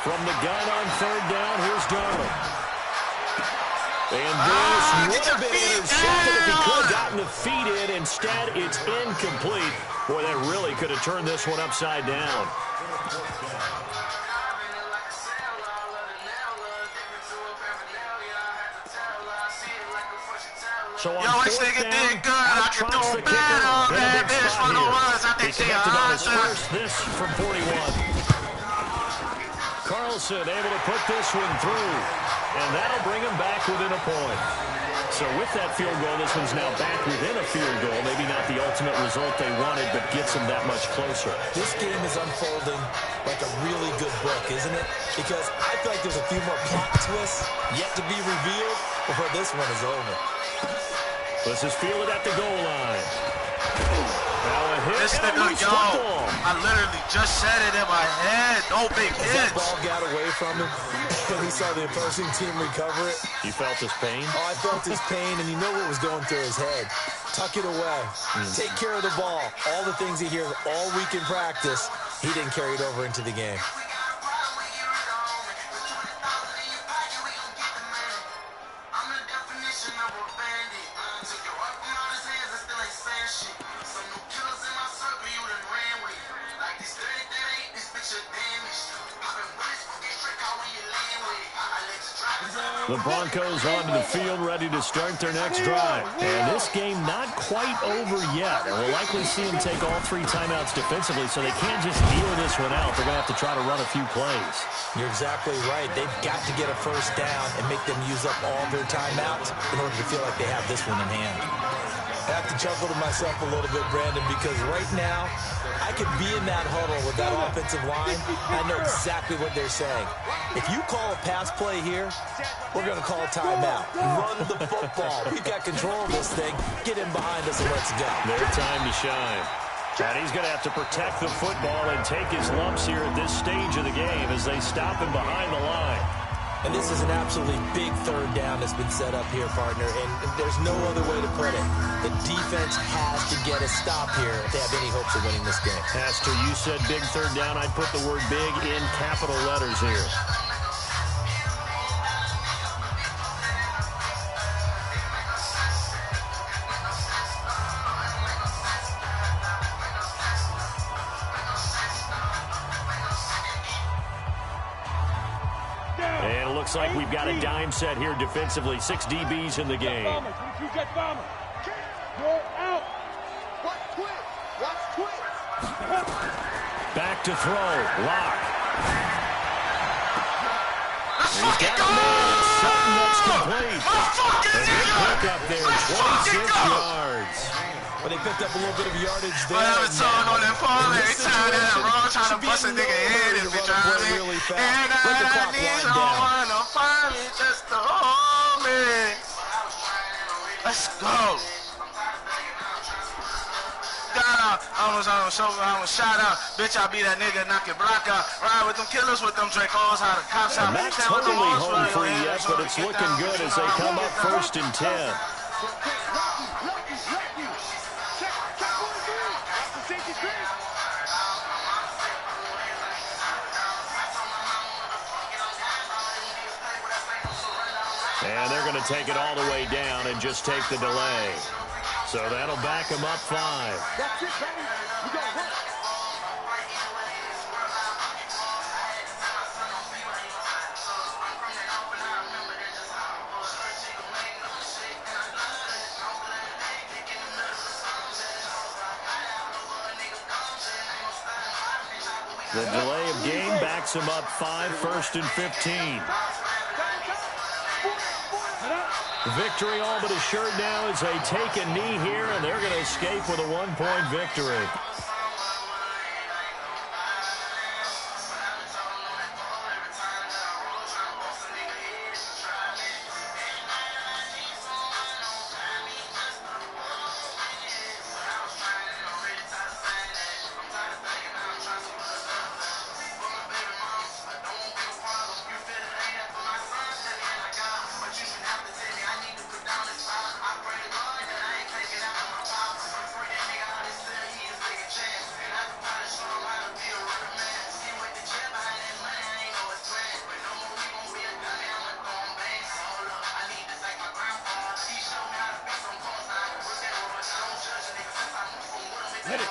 From the gun on 3rd down, here's Darnold. And this would have been intercepted. Instead, it's incomplete. Boy, that really could have turned this one upside down. So on fourth down, out trots the kicker. In a big spot here. He's connected on his first, this from 41. Carlson able to put this one through, and that'll bring him back within a point. So with that field goal, this one's now back within a field goal. Maybe not the ultimate result they wanted, but gets them that much closer. This game is unfolding like a really good book, isn't it? Because I feel like there's a few more plot twists yet to be revealed before this one is over. This is fielded at the goal line. Now a hit. This nigga, yo, I literally just said it in my head. No big hits. That ball got away from him, and he saw the opposing team recover it. You felt his pain? Oh, I felt his pain, and you know what was going through his head. Tuck it away. Take care of the ball. All the things he hears all week in practice, he didn't carry it over into the game. The Broncos onto the field, ready to start their next drive. And this game not quite over yet. And we'll likely see them take all 3 timeouts defensively, so they can't just deal this one out. They're going to have to try to run a few plays. You're exactly right. They've got to get a first down and make them use up all their timeouts in order to feel like they have this one in hand. I have to chuckle to myself a little bit, Brandon, because right now, I could be in that huddle with that offensive line. I know exactly what they're saying. If you call a pass play here, we're going to call a timeout. Run the football. We've got control of this thing. Get in behind us and let's go. Their time to shine. And he's going to have to protect the football and take his lumps here at this stage of the game as they stop him behind the line. And this is an absolutely big third down that's been set up here, partner, and there's no other way to put it. The defense has to get a stop here if they have any hopes of winning this game. Pastor, you said big third down. I'd put the word big in capital letters here. And it looks like we've got a dime set here defensively. 6 DBs in the game. Back to throw. Lock. He's got a man. Something that's complete. A good pick up there. 26 yards. But they picked up a little bit of yardage there. But I was talking on that phone every time that I'm wrong, trying to bust a nigga head if they trying to really fast. And Let the I clock need wind down. someone to find me just to hold me. Let's go. I'm a shout out. Bitch, I be that nigga, knock your block out. Ride with them killers, with them Dracos, how the cops out. Not totally home free yet, but it's looking good as they come up 1st and 10. And they're going to take it all the way down and just take the delay. So that'll back them up 5. That's it, baby. We got to work. The delay of game backs them up 5, 1st and 15. Victory all but assured now as they take a knee here, and they're going to escape with a 1-point victory.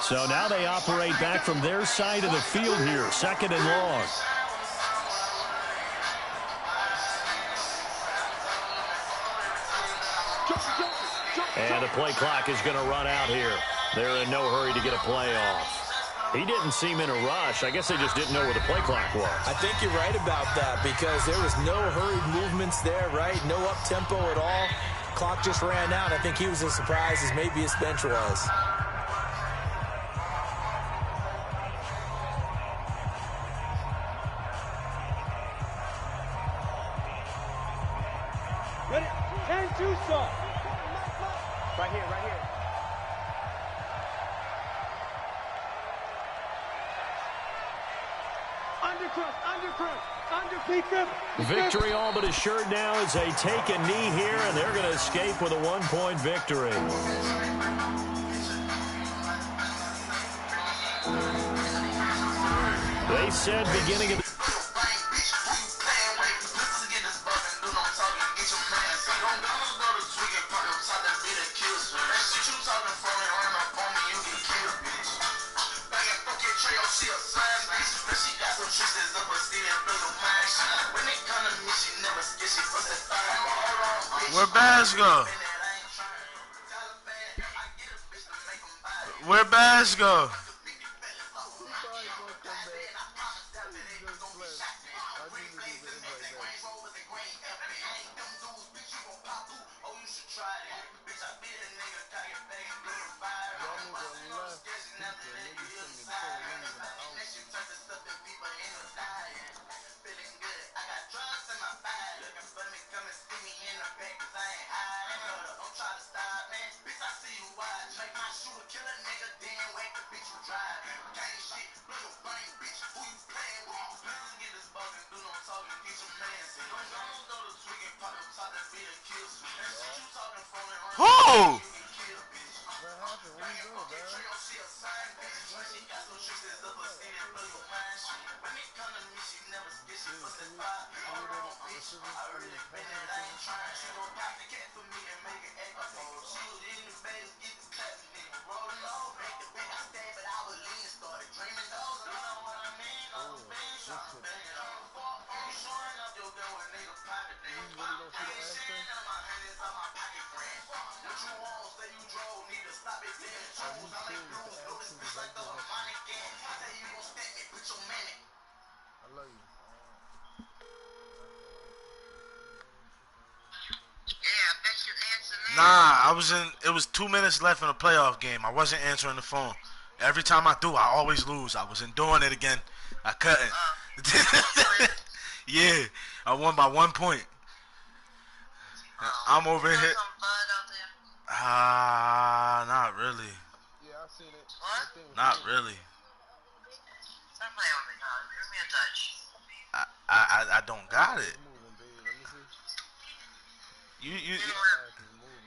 So now they operate back from their side of the field here, 2nd and long. And the play clock is going to run out here. They're in no hurry to get a play off. He didn't seem in a rush. I guess they just didn't know where the play clock was. I think you're right about that because there was no hurried movements there, right? No up-tempo at all. Clock just ran out. I think he was as surprised as maybe his bench was. Ready? 10-2 start. Right here, right here. Victory all but assured now as they take a knee here, and they're going to escape with a 1-point victory. They said beginning of the Where Baz go? Where Baz go? Who? Nah, it was 2 minutes left in the playoff game. I wasn't answering the phone. Every time I do, I always lose. I wasn't doing it again. I couldn't. Yeah, I won by 1 point. I'm over here. Not really. Yeah, I seen it. What? Not really. Stop playing with me, dog. Give me a touch. I don't got it.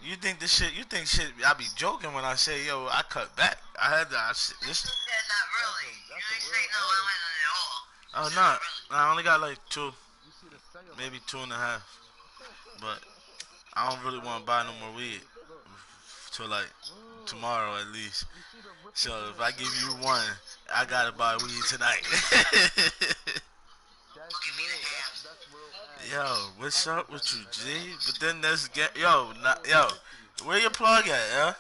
You think this shit? You think shit? I be joking when I say, yo, I cut back. I had this. You said not really. You ain't say no at all. Oh, not. I only got like 2, maybe 2.5. But I don't really want to buy no more weed till like tomorrow at least. So if I give you 1, I gotta buy weed tonight. Yo, what's up with you, G? But then let's get yo, where your plug at, yeah?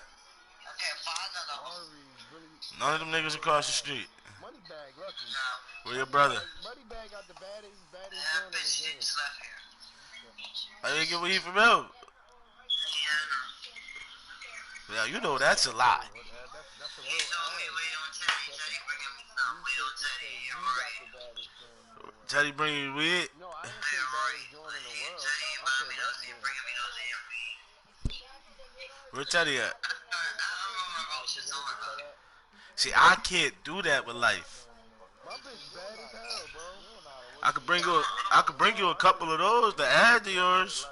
None of them niggas across the street. Where your brother? I didn't get weed from him. Yeah, you know that's a lie. Teddy bring you weed? No, I didn't say baddest joint in the world. Where Teddy at? See, I can't do that with life. My bitch bad as hell, bro. I could bring you a couple of those to add to yours.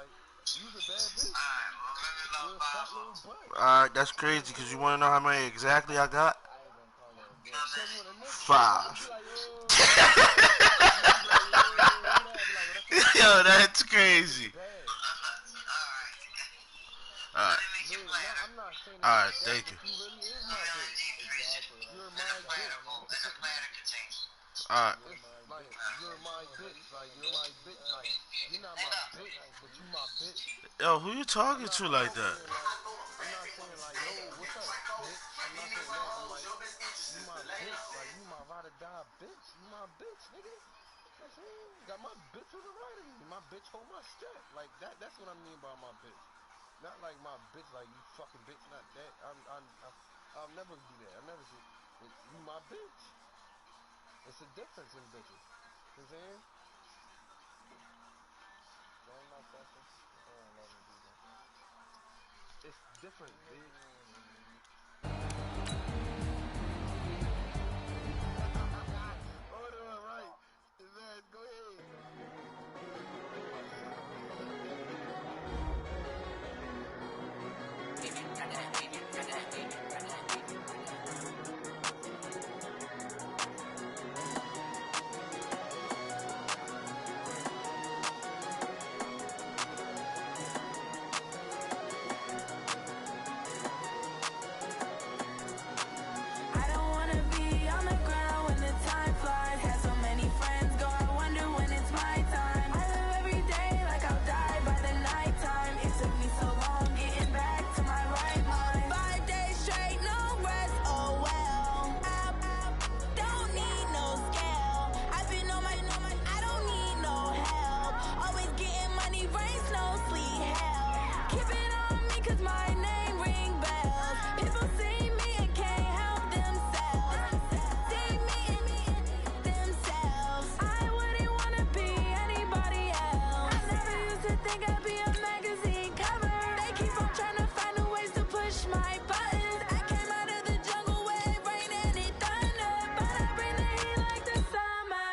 Alright, that's crazy because you want to know how many exactly I got? 5. Yo, that's crazy. Alright. planner. Alright, thank you. You really is my bitch. Exactly. You're my bitch. Let the planner continue. Alright. It's like, you're my bitch. Like, you're my bitch. Like, you're not my bitch, but you my bitch. Yo, who you talking to like that? I'm not saying like, yo, what's up, bitch? I'm not saying that. I'm like, you my bitch. Like, you my ride or die bitch. You my bitch, nigga. You know what I'm saying? Got my bitch on the right of me. My bitch hold my strap. Like, that's what I mean by my bitch. Not like my bitch, like you fucking bitch, not that. I'll never do that. I'll never do it. You my bitch. It's a difference in bitches. You know what I'm saying? Join my session. It's different, bitch. Hold on, right. Man, go ahead. I don't wanna be on the ground when the time flies. Had so many friends go, I wonder when it's my time. I live every day like I'll die by the nighttime. It took me so long getting back to my right mind. 5 days straight, no rest, oh well. I don't need no scale. I've been on my, I don't need no help. Always getting money, rain, snow, sleet, hell. Keep it on me 'cause my name ring bells. People see me and can't help themselves. See me and themselves. I wouldn't wanna be anybody else. I never used to think I'd be a magazine cover. They keep on trying to find new ways to push my buttons. I came out of the jungle where it rained and it thunder, but I bring the heat like the summer.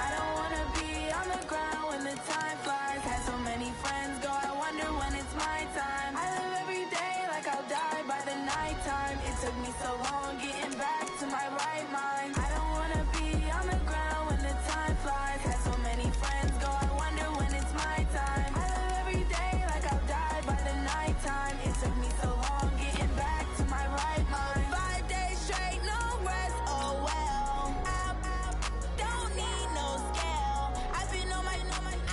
I don't wanna be on the ground when the time flies. Had so many friends go, I wonder when it's my time. I live every day like I'll die by the nighttime. It took me so long getting back to my right mind. I don't wanna be on the ground when the time flies. Had so many friends go, I wonder when it's my time. I live every day like I'll die by the nighttime. It took me so long getting back to my right mind. 5 days straight, no rest, oh well. I don't need no scale. I've been on my,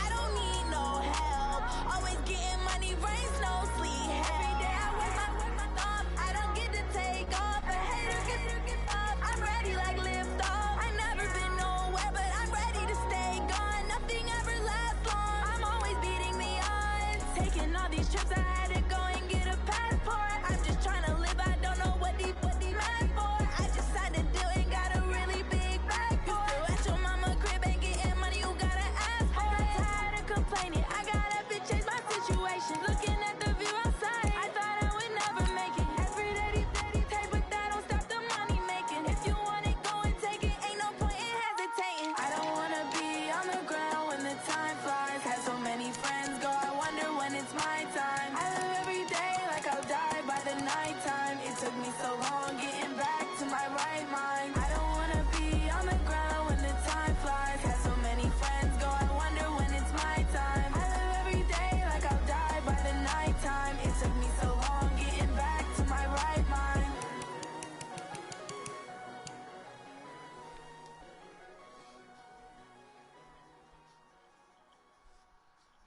I don't need no help. Always getting money, rain, snow, sleet, hell. Every day I work my thumb. I don't get to take off. A hater get off. I'm ready like lift off. I never been nowhere, but I'm ready to stay gone. Nothing ever lasts long. I'm always beating the odds. Taking all these trips, I had to go and get a passport. I'm just trying to live. I don't know what the mad for. I just signed a deal and got a really big bag for it. At your mama crib and getting money, you gotta ask for it. I'm tired of complaining. I gotta change my situation. Looking at the view outside, I thought I would never make it. Every day they take, but that don't stop the money making. If you want it, go and take it. Ain't no point in hesitating. I don't wanna be on the ground when the time flies. Had so many friends go, I wonder when it's my time. I live every day like I'll die by the nighttime. It took me so long getting back to my right mind. I don't wanna be on the ground when the time flies. Had so many friends go, I wonder when it's my time. I live every day like I'll die by the nighttime. It took me so long getting back to my right mind.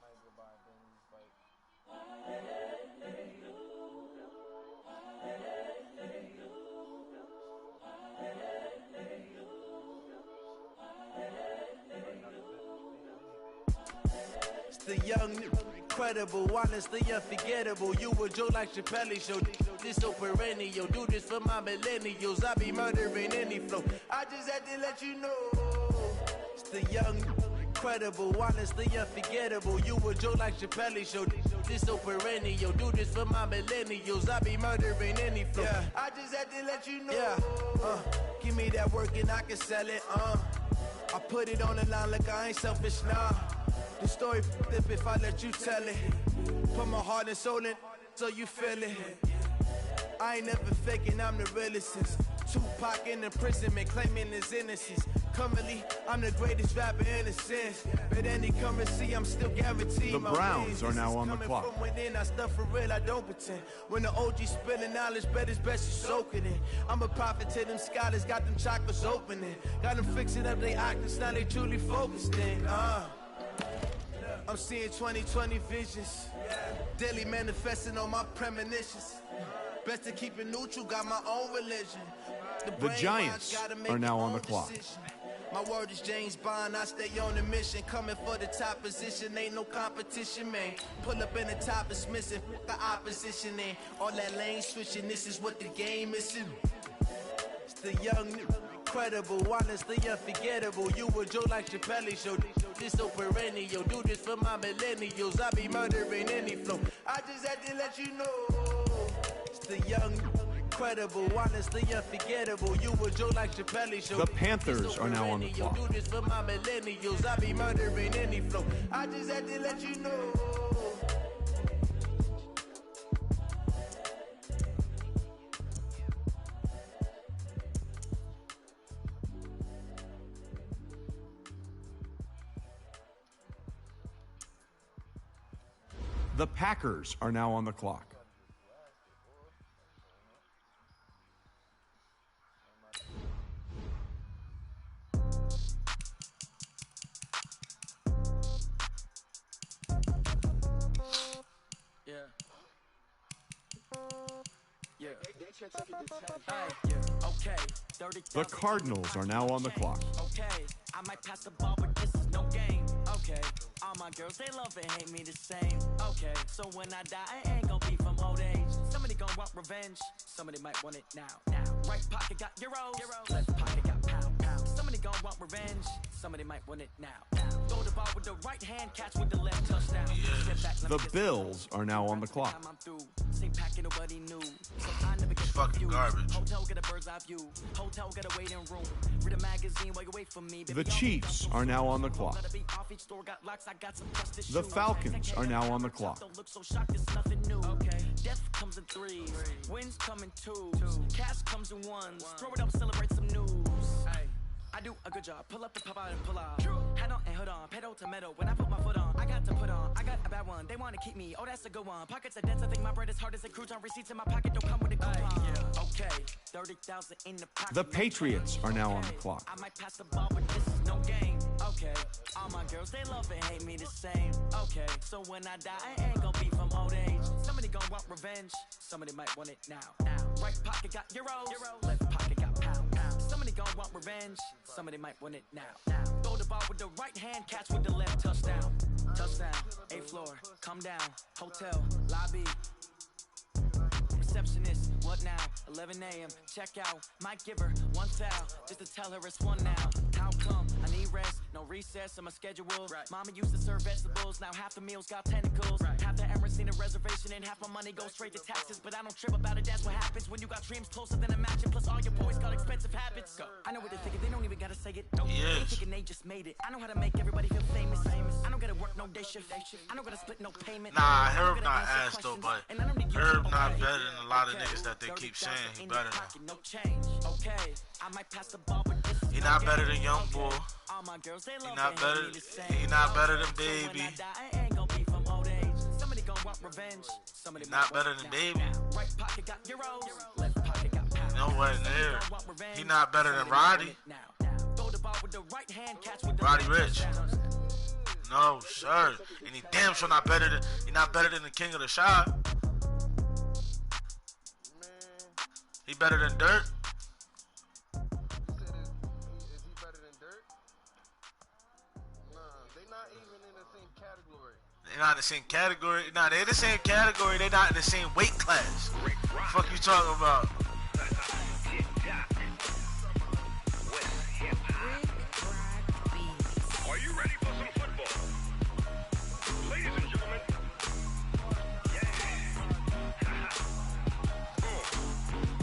Might go buy a Bentley bike. It's the young, incredible, honestly unforgettable. You a joke like Chappelle show. This so perennial. Do this for my millennials. I be murdering any flow. I just had to let you know. It's the young, incredible, honestly unforgettable. You a joke like Chappelle show. This so perennial. Do this for my millennials. I be murdering any flow. Yeah. I just had to let you know. Yeah. Give me that work and I can sell it. I put it on the line like I ain't selfish, nah. The story f***ed if I let you tell it. Put my heart and soul in so you feel it. I ain't never faking, I'm the realest since Tupac in imprisonment, claiming his innocence. Currently, I'm the greatest rapper in a sense. But any currency, I'm still guaranteed. The Browns are now on the clock. From within, I stuff for real, I don't pretend. When the OG spilling knowledge, bet it's best you soak it in. I'm a prophet to them scholars, got them chakras opening. Got them fixing up they octaves, now they truly focused in. I'm seeing 2020 visions. Daily manifesting on my premonitions. Best to keep it neutral, got my own religion. The Giants are now on the clock. My word is James Bond, I stay on a mission. Coming for the top position, ain't no competition, man. Pull up in the top is missing, the opposition in. All that lane switching, this is what the game is. It's the young, incredible, honestly unforgettable. You a Joe like Chappelle show. This so perennial, do this for my millennials. I be murdering any flow. I just had to let you know. It's the young, incredible, honestly unforgettable. You a Joe like Chappelle show. The Panthers are now on the clock. Do this for my millennials. I be murdering any flow. I just had to let you know. The Packers are now on the clock. The Cardinals are now on the clock. Okay, I might pass the ball, but this is no game. Okay, all my girls, they love and hate me the same. Okay, so when I die, I ain't gonna be from old age. Somebody gonna want revenge, somebody might want it now. Right pocket got euros, left pocket got pound. Somebody gonna want revenge, somebody might want it now. Throw the ball with the right hand, catch with the left, touchdown. The Bills are now on the clock. Same packet, nobody knew. So I never get fucking garbage. Hotel get a bird's eye view. Hotel get a waiting room. Read a magazine while you wait for me. The Chiefs are now on the clock. The Falcons are now on the clock. Don't look so shocked, it's nothing new. Okay. Death comes in threes. Wins come in twos. Cash comes in ones. Throw it up, celebrate some news. I do a good job. Pull up the pop out and pull out. Head on and hood on. Pedal to metal. When I put my foot on, I got to put on. I got a bad one. They want to keep me. Oh, that's a good one. Pockets are dense. I think my bread is hard as a crouton. Receipts in my pocket don't come with a coupon. Okay. 30,000 in the pocket. The Patriots are now on the clock. I might pass the ball, but this is no game. Okay. All my girls, they love and hate me the same. Okay. So when I die, I ain't gonna be from old age. Somebody gonna want revenge. Somebody might want it now. Right pocket got euros. Left pocket got pound. Somebody gonna want revenge. Somebody might want it now. Throw the ball with the right hand, catch with the left, touchdown. Touchdown, 8th floor, come down, hotel, lobby. Receptionist, what now? 11 a.m. Check out. Might give her one foul just to tell her it's one now. How come? I need rest, no recess on my schedule. Mama used to serve vegetables, now half the meals got tentacles. Half the Emirates need a reservation and half my money goes straight to taxes. But I don't trip about it, that's what happens when you got dreams closer than a match. Plus all your boys got expensive habits. I know what they're thinking, they don't even gotta say it. They thinking they just made it. I know how to make everybody feel famous. I don't gotta work no day shift. I don't gotta split no payment. Nah, Herb not ass though, but Herb not better than a lot of niggas that they keep saying he better than. He not better than Young Boy. He not better than Baby. He not better than Baby. Nowhere near. He not better than Roddy. Roddy Rich. No, sir. And he damn sure not better than the King of the Shot. He better than Dirt? Is he better than Dirt? Nah, they not even in the same category. They not in the same category. Nah, they in the same category. They not in the same weight class. What the fuck you talking about? Are you ready for some football? Ladies and gentlemen.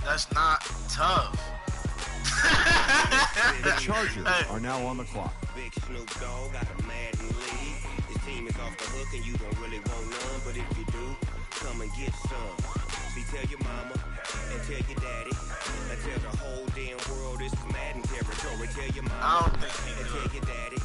That's not tough. The Chargers are now on the clock. Big Snoop Dogg got a mad lead. His team is off the hook and you don't really want none. But if you do, come and get some. See, tell your mama and tell your daddy and tell the whole tell your mama. I don't think he And tell your daddy.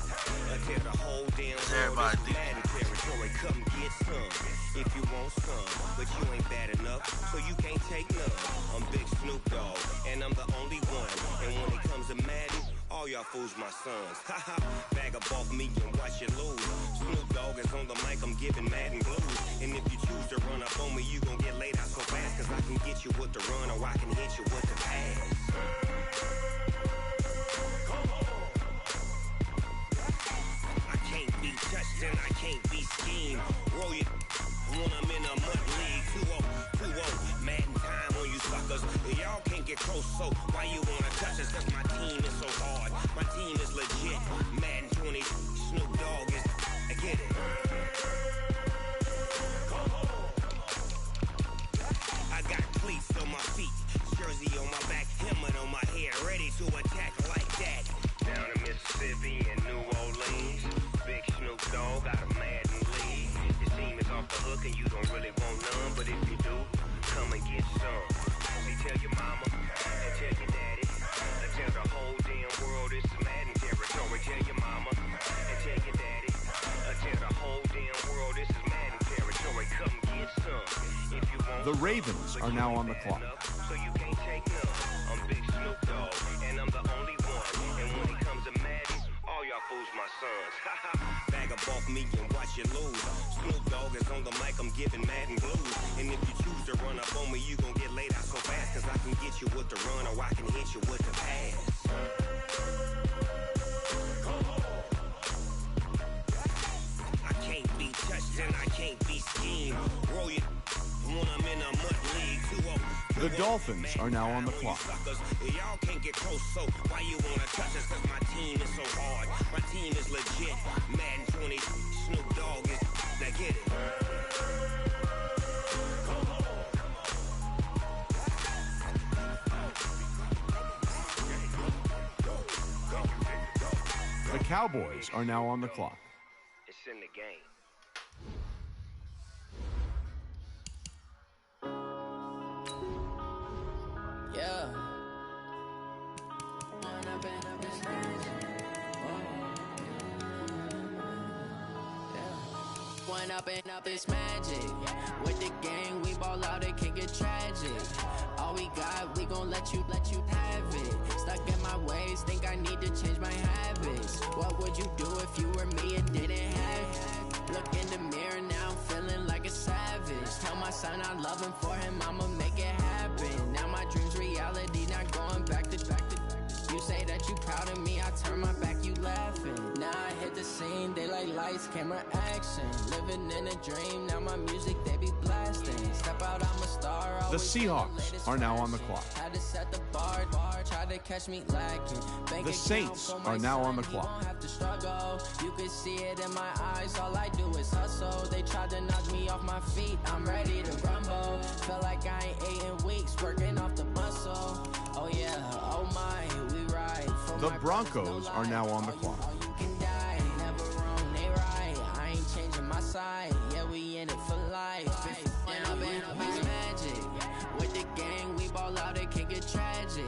Tell the whole damn world everybody it's Madden territory. Come get some if you want some. But you ain't bad enough, so you can't take none. I'm Big Snoop Dogg, and I'm the only one. And when it comes to Madden, all y'all fools my sons. Haha, bag up off me and watch you lose. Snoop Dogg is on the mic, I'm giving Madden blues. And if you choose to run up on me, you gon' get laid out so fast. Cause I can get you with the run or I can hit you with the pass. I can't be touched and I can't be schemed. Roll you when I'm in a mud league. 2-0, Madden time on you suckers. Y'all can't get close, so why you wanna touch us? Cause my team is so hard. My team is legit. Madden 20, Snoop Dogg is, I get it. I got cleats on my feet, jersey on my back, helmet on my head, ready to attack like that. Down in Mississippi and New Orleans, Big Snoop Dogg got a Madden league. Your team is off the hook and you don't really want none, but if you do, come and get some. See, tell your mama and tell your daddy, and tell the whole damn world it's Madden territory. Tell your mama and tell your daddy, and tell the whole damn world this is Madden territory. Come get some if you want. The Ravens are now on the clock. So you can't take none. I'm Big Snoop Dogg, and I'm the only one. And when it comes to Madden, all y'all fools my sons. Bag up off me and watch you lose. Snoop Dogg is on the mic, I'm giving Madden blues. And if you choose to run up on me, you gon' get laid out so fast. Cause I can get you with the run or I can hit you with the pass. I can't be touched and I can't be schemed. Roll you when I'm in a mud league. 2-0. The Dolphins are now on the clock. Y'all can't get close, so why you wanna touch us? Cause my team is so hard. My team is legit. Madden 20, Snoop Dogg is, now get it. The Cowboys are now on the clock. It's in the game. Yeah. One up and up is magic. With the gang, we ball out, it can get tragic. All we got, we gon' let you have it. Stuck in my ways, think I need to change my habits. What would you do if you were me and didn't have it? Look in the mirror now, I'm feeling like a savage. Tell my son I love him, for him I'ma make it happen. Now my dream's reality, not going back to. You say that you proud of me, I turn my back, you laughing. Now I hit the scene, they like lights, camera, action. Living in a dream, now my music, they be blasting. Step out, I'm a star. The Seahawks are now on the clock. Had to set the bar, try to catch me lacking. The Saints are now on the clock. You don't have to struggle, you can see it in my eyes, all I do is hustle. They tried to knock me off my feet, I'm ready to rumble. Feel like I ain't ate in weeks, working off the muscle. Oh yeah, oh my, we ride. The Broncos are now on the clock. You can die, never wrong, they right. I ain't changing my side, yeah, we in it for life. And I've been magic. With the gang, we ball out, it can get tragic.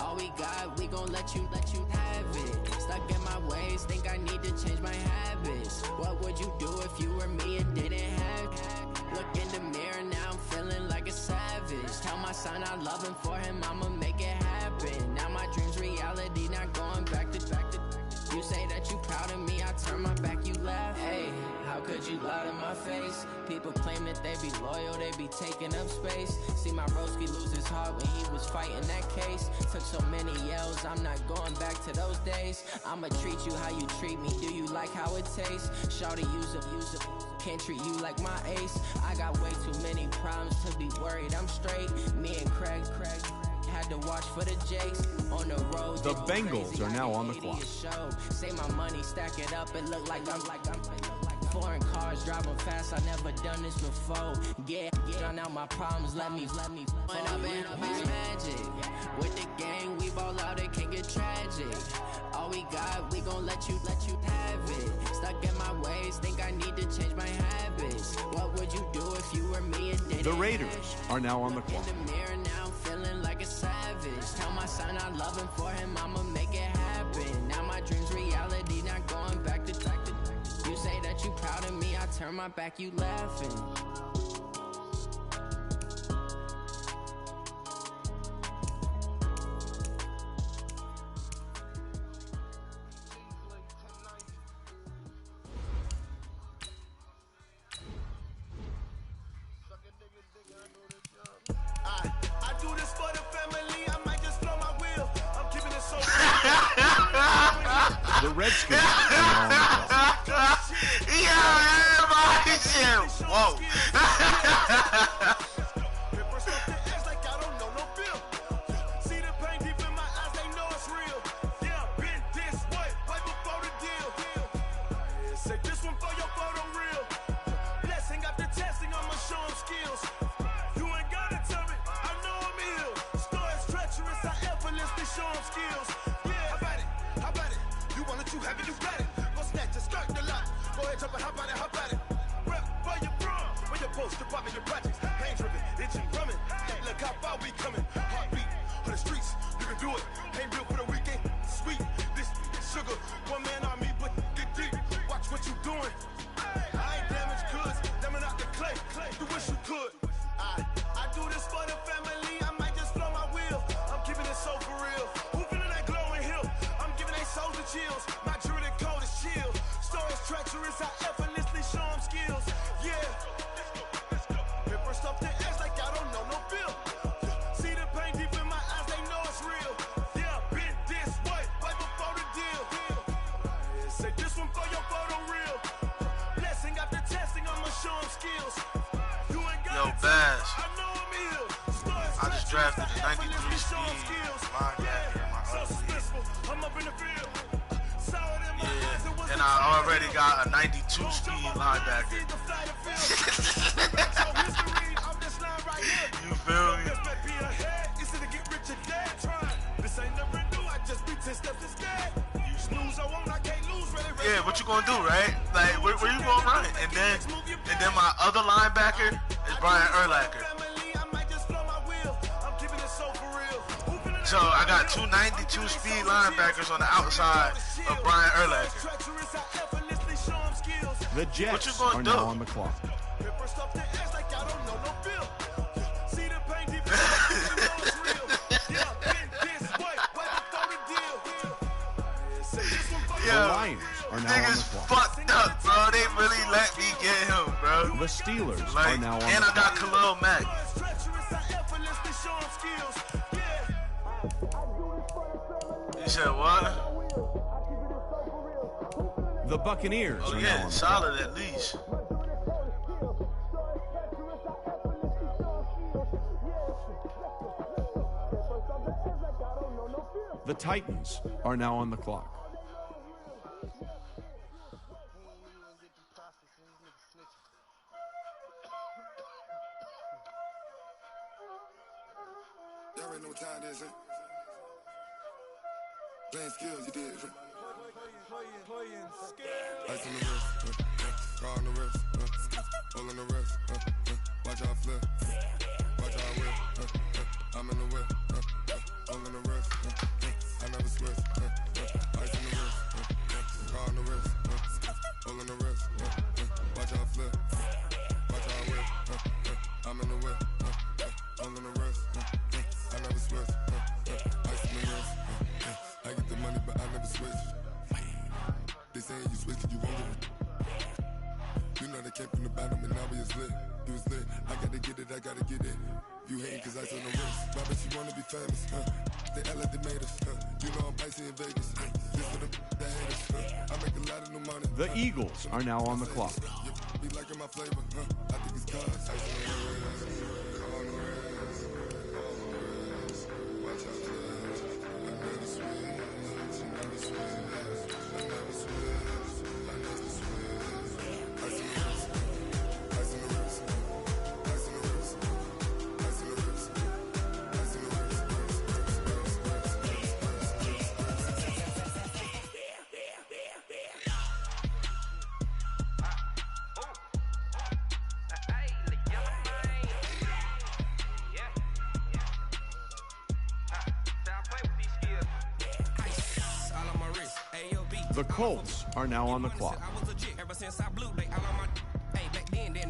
All we got, we gon' let you have it. Stuck in my ways, think I need to change my habits. What would you do if you were me and didn't have it? Look in the mirror, now I'm feeling like a savage. Tell my son I love him, for him I'ma make it happen. Now my dream's reality, not going back to. You say that you proud of me, I turn my back, you laugh. Hey, how could you lie to my face? People claim that they be loyal, they be taking up space. See my broski lose his heart when he was fighting that case. Took so many yells, I'm not going back to those days. I'ma treat you how you treat me, do you like how it tastes? Shawty, use up, can't treat you like my ace. I got way too many problems to be worried, I'm straight. Me and Craig had to watch for the Jakes on the road. The Bengals are now on the clock. Say my money, stack it up, it look like I'm foreign cars driving fast. I never done this before. Yeah, drown out my problems. Let me. When I've been magic with the gang, we ball out. It can get tragic. All we got, we gon' let you have it. Stuck in my ways, think I need to change my habits. What would you do if you were me and didn't? The Raiders are now on the clock. In the mirror now, I'm feeling like a savage. Tell my son I love him, for him I'ma make it happen. turn my back, you laughing. I do this for the family. I might just blow my wheel. I'm keeping it so. The Redskins are now on the clock. Yeah, everybody shit. Whoa. See the pain deep in my eyes, they know it's real. Yeah, been this way, way before the deal. Say this one for your photo reel. Blessing after testing, I'ma show 'em skills. You ain't gotta tell me, I know I'm ill. Stories treacherous, I effortlessly show 'em skills. Yeah, how about it? How about it? You want it, you have it, you got it. Go snatch it, skirt the lot. Go ahead, jump it, how about it? How about it? Rep for your bro, for your post, your pop, and your projects. Pain driven, itching, drumming. Look how far we coming. Heartbeat on the streets, you can do it. Ain't real for the weekend. Sweet, this sugar, one man army, but get deep. Watch what you doing. I ain't damaged goods, damn it out the clay. You wish you could. I do this for the family. I might just blow my wheel. I'm keeping it so for real. Who feeling that glowing hill? I'm giving they souls the chills. My jewelry code is chill. Stories treacherous, I effortlessly show 'em skills. Yeah. Paper stuff the edge like I don't know no feel. See the pain deep in my eyes, they know it's real. Yeah, been this way, way before the deal. Say this one for your photo reel. Blessing after testing, I'ma show 'em skills. You ain't got Yo, it, Bash. I know I'm ill. Stories I just drafted a treacherous, I 93 effortlessly show 'em speed skills. linebacker in my So other league. suspenseful, I'm up in the field. Sour in my eyes, it was And a I time. already got a 92 speed linebacker. You feel me? Yeah, what you gonna do, right? Like, where you gonna run? And then my other linebacker is Brian Urlacher. So I got two 92 speed linebackers on the outside of Brian Urlacher. The Jets What you gonna are do? now on the clock. The Yo, Lions are now on the niggas clock. fucked up, bro. They really let me get him, bro. The Steelers Like, are now on and the I got clock. Khalil Mack. You said what? The Buccaneers Oh are now yeah, on the solid at least. The Titans are now on the clock. Y'all already know what time it is, huh? Playing skills, you did, huh? Ice on the wrist, car on the wrist, hole on the wrist, watch out flip, watch out whip, I'm in the whip, hole on the wrist, I never switch, ice on the wrist, car on the wrist, hole on the wrist, watch out flip, watch out whip, I'm in the whip, hole on the wrist, I never switch, ice on the wrist, I get the money but I never switch. They saying you switch 'cause you won't get it. You know they came from the bottom and now we is lit. You was lit, I gotta get it, I gotta get it. You hating 'cause ice on the wrist. Why bet you wanna be famous, They act like they made us, You know I'm icy in Vegas, This for the that hate us, I make a lot of new money. The Eagles are now on the clock. Be liking my flavor, I think it's cause ice on the wrist, on the wrist, watch out, clutch. I never switch, I never switch. The Colts are now on the clock.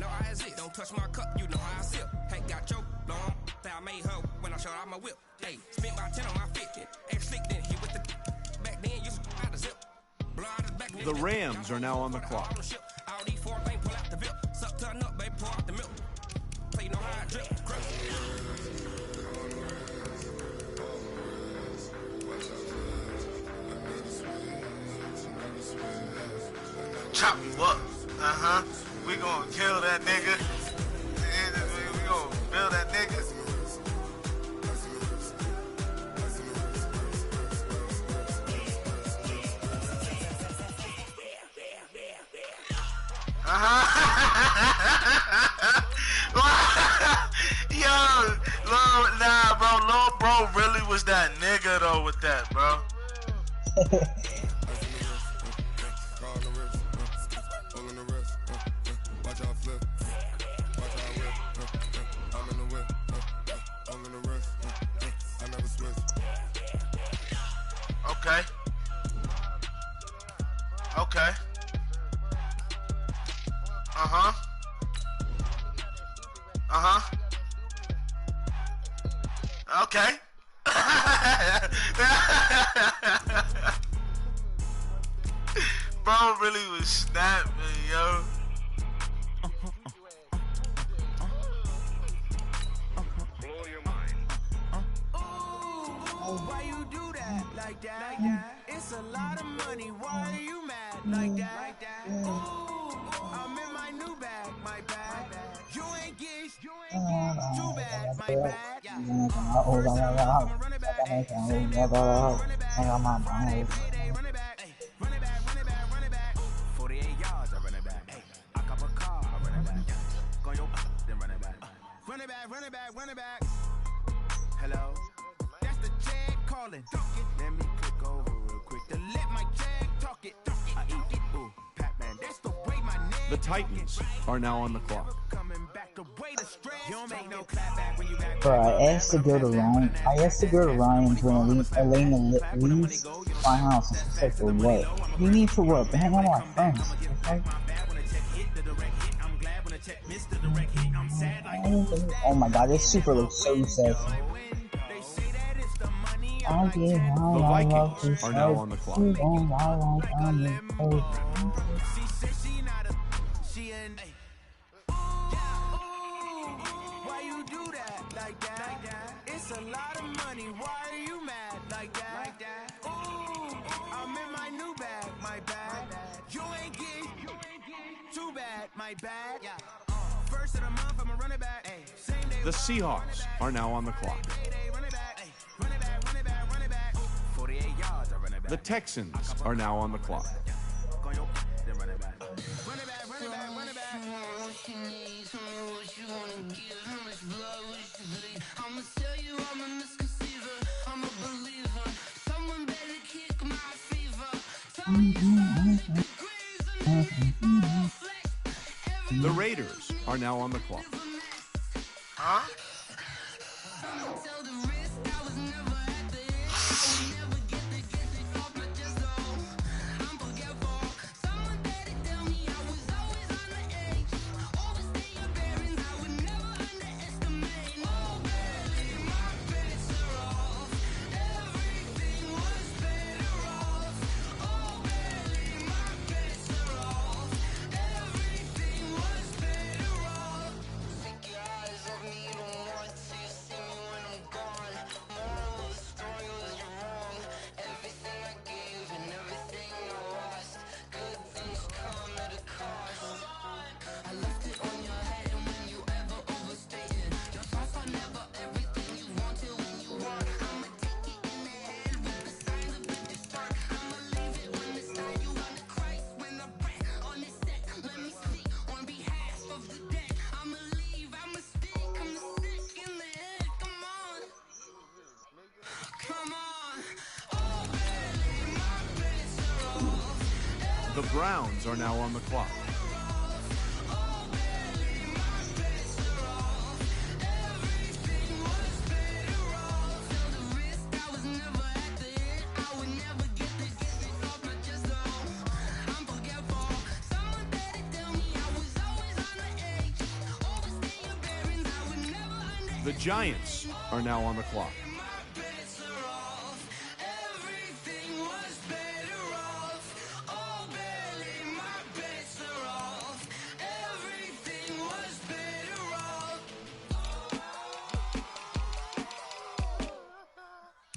know how it is. Don't touch my cup, you know how I sip. Hey, got choked, long. I made her when I showed out my whip. Hey, spent about 10 on my 50. Ex slick then hit with the back then you out the zip. The Rams are now on the clock. All these 4 things pull out the VIP. Suck turn up, baby, pour out the milk. Play no how I drip. Chop you up. We gonna kill that nigga. We gonna build that nigga. Yo, nah, bro. Lil Bro really was that nigga though with that, bro. Okay. Okay. Okay. Bro really was snapping, yo. Why you do that like that? It's a lot of money. Why are you mad like that? Ooh, I'm in my new bag, my bag. You ain't geese, too bad, my bag. Run it back. Hello, that's the check calling. Let me click over real quick to let my check talk it. I eat it, ooh, Pac-Man. That's the way my name. The Titans are now on the clock. Bro, I asked to go to Ryan. I asked to go to Ryan's when Elena leaves my house, and she's like, "For what? You need for what? To hang out with my friends." Okay? Oh my god, this super looks so sad. The Vikings are now on the clock. Why you do that like that? It's a lot of money. Why are you mad like that? Ooh, I'm in my new bag, my bag. You ain't geek, too bad, my bag. First of the month, I'ma run it back. The Seahawks are now on the clock. The Texans are now on the clock. The Raiders are now on the clock. Huh? The Browns are now on the clock. The Giants are now on the clock.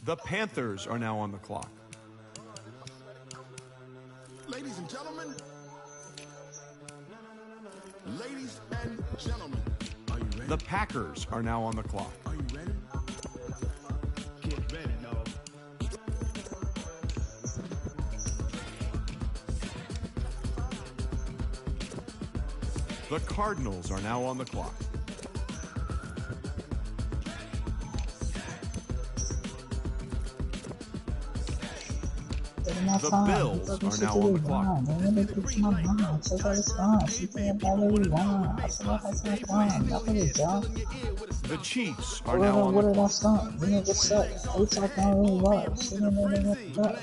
The Panthers are now on the clock. Ladies and gentlemen. Ladies and gentlemen. Are you ready? The Packers are now on the clock. Are you ready? Get ready, y'all. The Cardinals are now on the clock. The Bills are now on the clock. The Chiefs are now on the clock.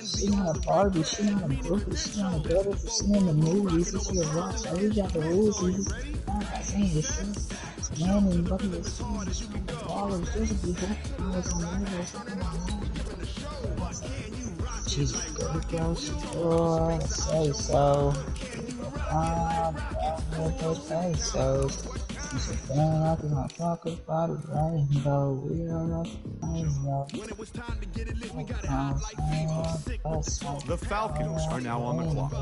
She not a Barbie, she not a Brookie, she not a girl that you see in the movies, that you watch. So we got the rules, we just saying this shit. Man, and buddy was all of this, we hope was on the she's good, girl, she's good, say so. Say so. You should feel like we're gonna talk about it, right? Though we are not The Falcons are now on the clock.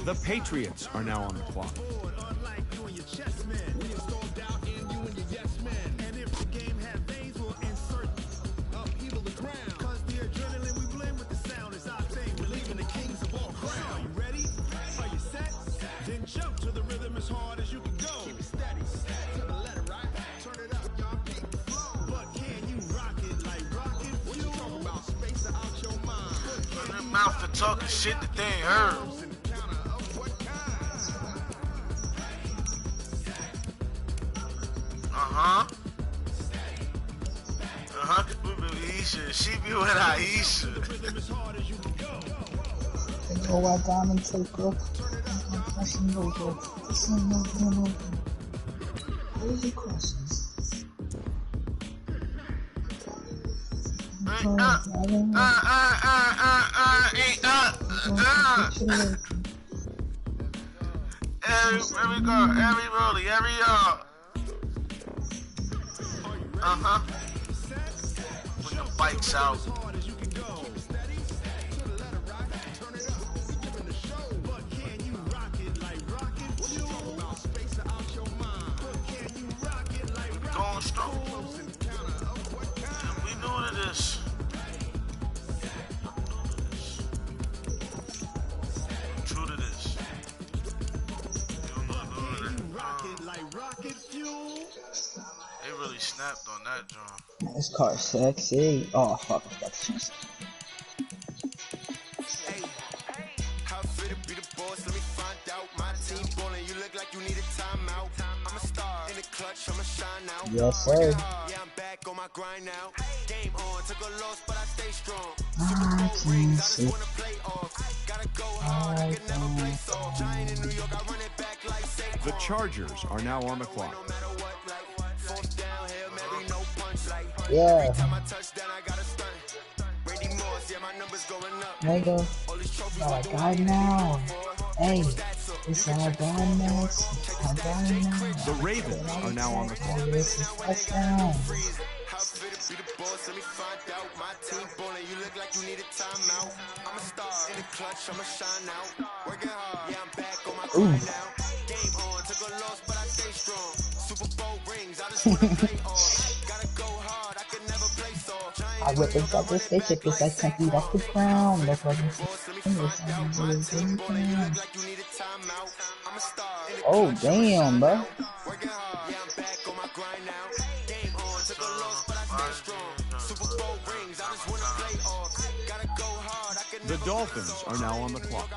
The Patriots are now on the clock. Mouth for talking shit that they ain't heard. Aisha. She be with Aisha. Go out down and take up. Where's the questions? Every girl, every rollie, every Bring the bikes out. Going strong. We new to this. True to this. They really snapped on that drum. This car's sexy. Oh fuck, I got the chance. How fit to be the boss? Let me find out. My team ballin', you look like you need a timeout. I'm a star in the clutch, I'ma shine out. Yes, sir. Yeah, I'm back on my grind now. Game on, took a loss, but I stay strong. I can see. Gotta go hard, I can never play soft. Giant in New York, I run it back like Saquon. The Chargers are now on the clock. Yeah. Nigga. Our guy now. Hey, it's our guy now. Our guy now. The Ravens are now on the clock. This is touchdown. How fit to be the boss? Let me find out. My team ballin', you look like you need a timeout. I'm a star in the clutch, I'ma shine out. Working hard, yeah, I'm back on my grind now. Game on, took a loss, but I stay strong. Super Bowl rings, I just wanna play off. Gotta go hard, I can never play soft. I whip inside this spaceship because I can't beat off the ground. That's what I'm saying. Oh, damn, bro. Working hard, yeah, I'm back on my grind now. Game on, took a loss, but I stay strong. Super Bowl rings, I just wanna play off. Gotta go hard, I The Dolphins are now on the clock.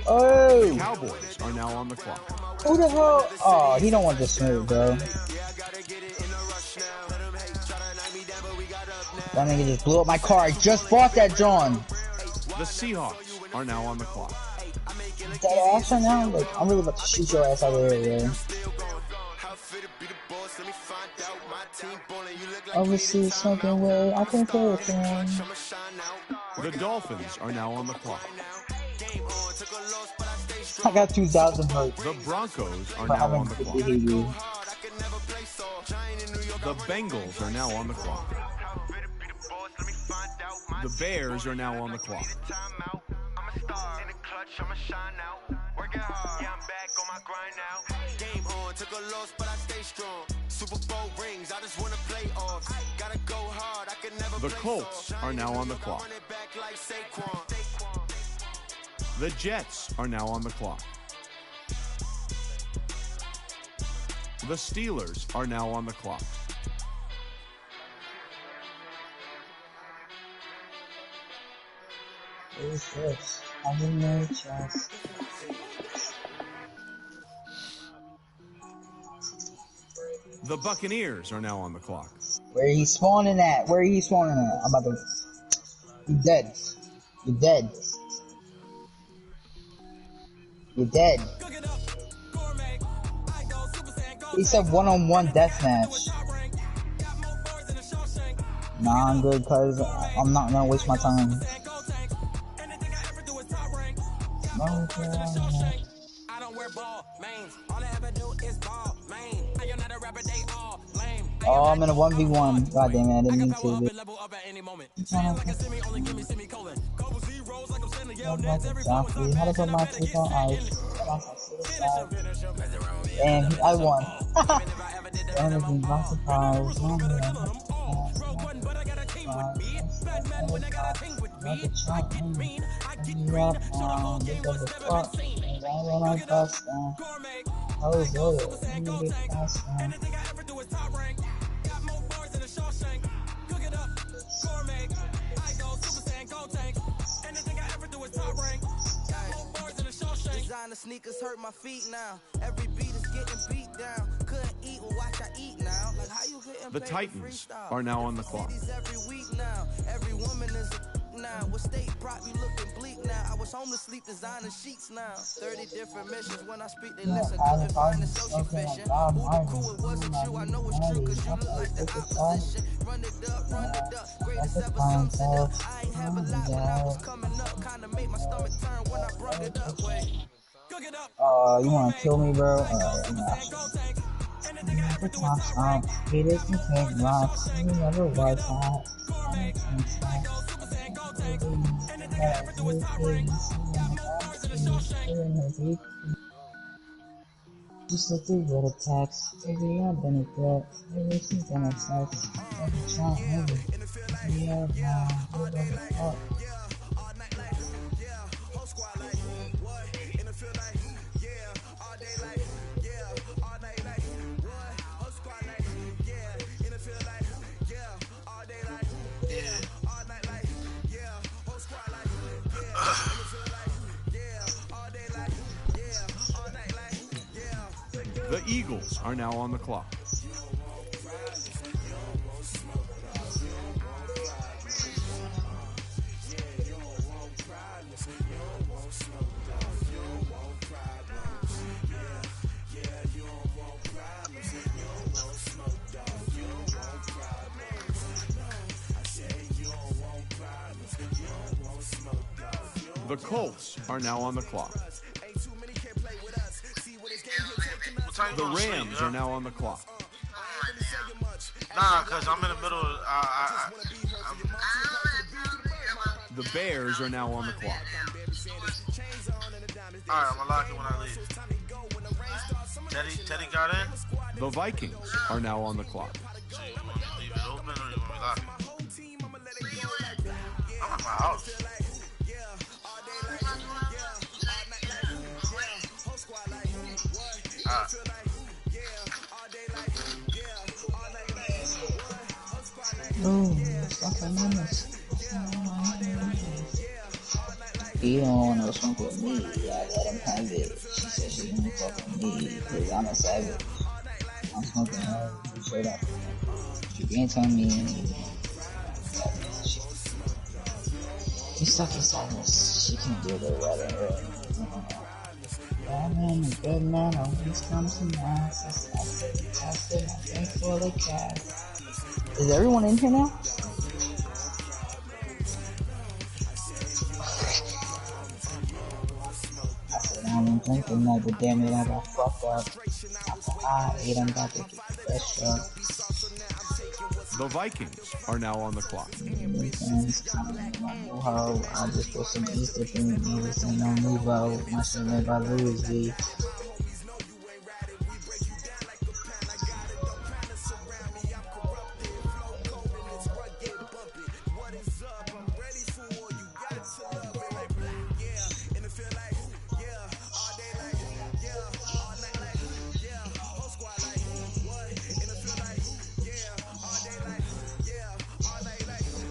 Oh! The Cowboys are now on the clock. Who the hell? Oh, he don't want this smooth, bro. That nigga just blew up my car. I just bought that John. The Seahawks are now on the clock. That ass right now? Like, I'm really about to shoot your ass out of there, bro. Overseas something way I can play with him. The Dolphins are now on the clock. I got 2,000 hurt. The Broncos are now on the clock. The Bengals are now on the clock. The Bears are now on the clock. The Colts are now on the clock. The Jets are now on the clock. The Steelers are now on the clock. Who's this? I didn't know chest. The Buccaneers are now on the clock. Where he spawning at? Where he spawning at? I'm about to... You dead. You dead. You're dead. He said one-on-one deathmatch. Nah, I'm good, cause I'm not gonna waste my time. No, I don't wear ball, man. All I ever do is ball, man. I am not a rapper, they all lame. Oh, I'm in a 1v1. God damn it, I didn't mean to. How to put my take on ice? And I won. And it's been lots of pies. Designer sneakers hurt my feet now. Every beat is getting beat down. Couldn't eat or watch I eat now. Like how you getting The Titans are now on the clock. Every week now. Every woman is a now. With state prop, you looking bleak now. I was home to sleep, designer sheets now. 30 different missions. When I speak, they listen. Couldn't find the social fiction. Who the crew, it wasn't you. I know it's true, cause you look like the opposition. Run it up, run it up. Greatest ever sums it up. I ain't have a lot when I was coming up. Kinda made my stomach turn when I brought it up. Wait. You wanna kill me, bro? It's my song. Haters can take rocks. You never was that. Just look through what attacks. Maybe I've been a threat. Maybe she's been a sex. Maybe trying to yeah, now. The Eagles are now on the clock. The Colts are now on the clock. The Rams are now on the clock. Nah, cause I'm in the middle of, The Bears are now on the clock. Alright, I'm gonna lock it when I leave. Teddy got in? The Vikings are now on the clock. So you want me to leave it open or you want me to lock it? I'm at my house. He don't want no smoke with me. I let him have it. She said she don't fuck with me because I'm a savage. I'm smoking her straight up. She can't tell me anything. He's stuck in sadness. She can't do the weather. Bad man, a good man, always comes to mass. I think for the cast. Is everyone in here now? I said I'm drinking tonight, but damn it, I got fucked up. After I ate, I'm about to get fresh up. The Vikings are now on the clock. I just put some Easter thing, niggas ain't no Nuvo. My shit made by Louis V.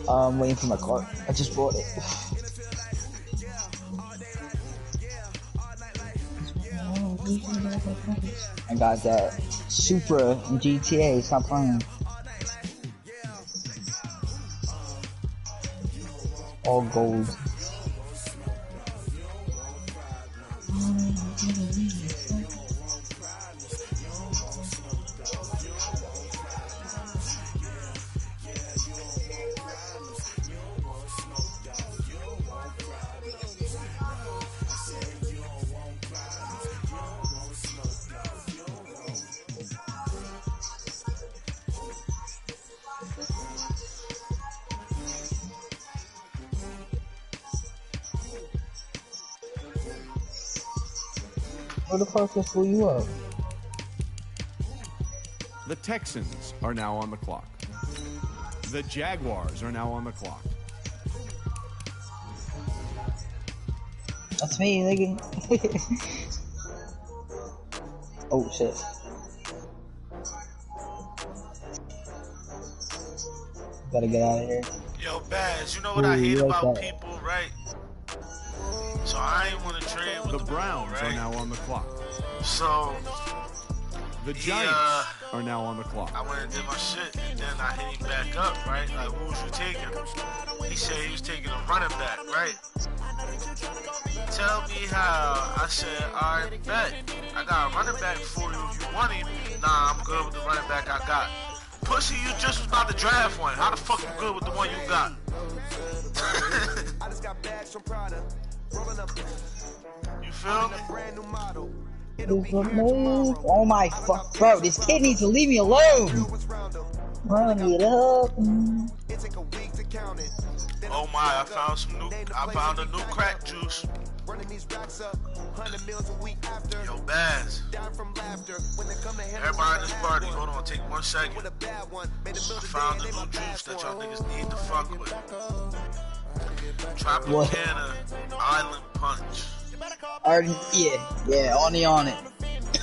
I'm waiting for my car. I just bought it. I got that Supra in GTA. Stop playing. All gold. Who the fuck just blew you up? The Texans are now on the clock. The Jaguars are now on the clock. That's me, nigga. Oh shit. Gotta get out of here. Yo, Baz, you know what I hate about people, right? So I ain't want to trade with the Browns people, right? are now on the clock. So the Giants are now on the clock. I went and did my shit, and then I hit him back up, right? Like, who was you taking? He said he was taking a running back, right? Tell me how. I said, all right, bet. I got a running back for you if you want him. Nah, I'm good with the running back I got. Pussy, you just was about to draft one. How the fuck you good with the one you got? I just got bags from Prada. You feel me? Oh my fuck, bro, this kid needs to leave me alone. Run it up. Oh my, I found a new crack juice. Yo, Baz. Everybody in this party, hold on, take 1 second. I found a new juice that y'all niggas need to fuck with. Tropicana Island Punch. Yeah, on it.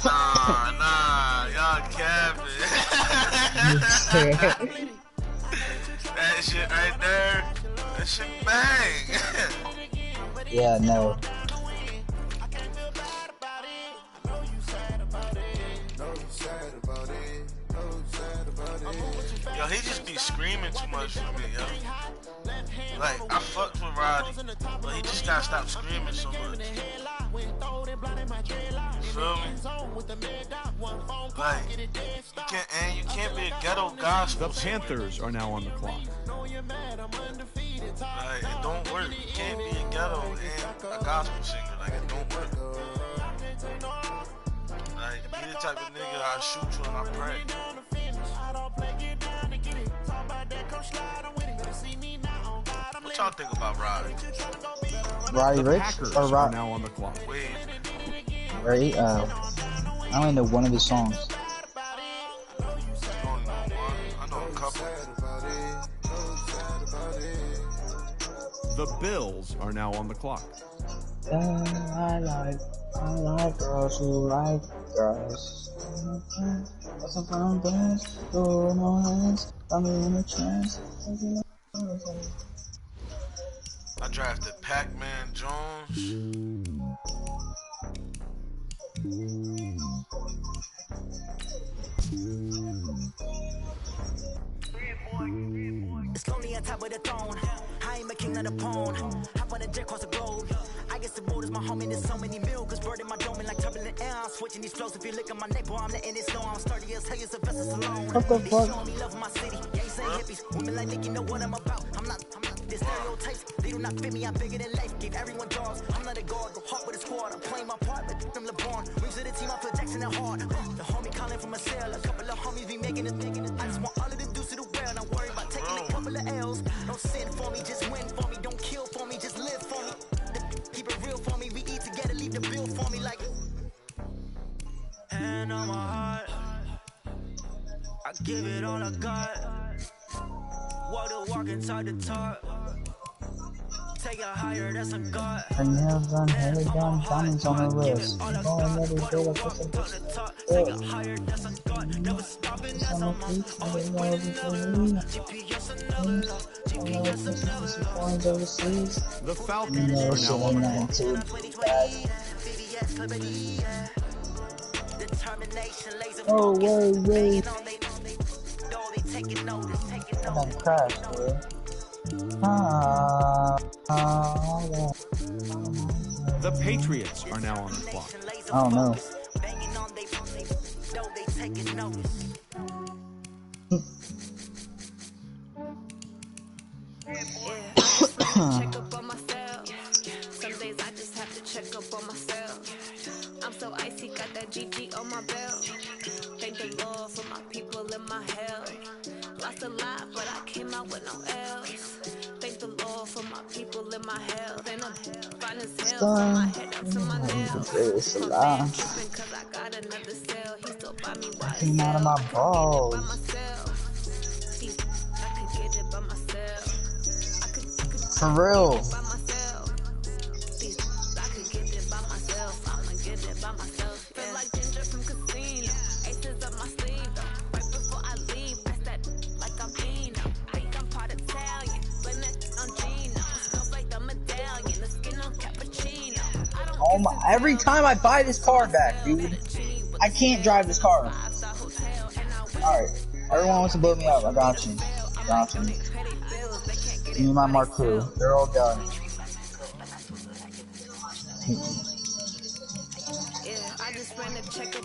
Nah, y'all capping. That shit right there, that shit bang. Yeah, no. Yo, he just be screaming too much for me, yo. Like, I fucked with Roddy, but he just gotta stop screaming so much. You feel me? Like, you can't be a ghetto gospel. The Panthers are now on the clock. Like, it don't work. You can't be a ghetto and a gospel singer. Like, it don't work. Like, be the type of nigga I shoot you and I pray. What y'all think about Roddy? Roddy Ricch Packers or are now on the clock. Wait. Right? I only know one of his songs. I know a couple. The Bills are now on the clock. I like girls who like girls. What's up on dance? Go no hands. I'm in a chance. I drafted Pac-Man Jones. It's lonely on top of the throne. I ain't a king of the pawn. Hop on a jet across the globe. I guess the road is my home and there's so many milk. Bird in my dome and like turbulent air. I'm switching these flows. If you look at my neck, boy, I'm letting it slow. I'm sturdy as hell, as a vessel alone. What the They fuck? showing me love in my city. Yeah, you say hippies. Women like Nick, you know what I'm about. I'm not the stereotypes. They do not fit me. I'm bigger than life. Give everyone jaws. I'm not a guard. Go hard with a squad. I'm playing my part, but I'm LeBron. Wings of the team, I feel Jackson and hard. The homie calling from a cell. A couple of homies be making it. I just want all of the dudes to the well. Don't worry about taking a couple of L's. Don't sin for me, just win for me. Don't kill for me, just live for me. Keep it real for me. We eat together, leave the bill for me like. Hand on my heart, I give it all I got. Walk the walk inside the talk. Take it higher, that's a God. Her nails done, hair done, diamonds on her wrist. Going every day like this and this. Take it higher, that's a God. Never stopping, that's a must. Always winning, never lost. GPS another law. GPS another law. The Falcons are now on the clock. Oh, wait. I done crashed, bro. The Patriots are now on the clock. Oh no. Check up on myself. Some days I just have to check up on myself. I'm so icy, got that GG on my belt. Thank the Lord for my people in my health. Lost a lot, but I came out with no else. Thank the Lord for my people in my health. And I'm fine as hell from my head up to my nails. My man tripping cause I got another cell. He still buy me by Came out of my balls. I could get it by myself. I could For real. by myself. I could get it by myself. I'ma get it by myself. Feel like Ginger from Casino. Aces up my sleeve though. Right before I leave, pass that like I'm Pino. Think I'm part Italian. Blame that on Gino. Smells like the medallion. The skin on cappuccino. I don't Oh my, every time I buy this car back, dude, I can't drive this car. Alright, everyone wants to blow me up. I got you. Give me my Mark II. They're all done.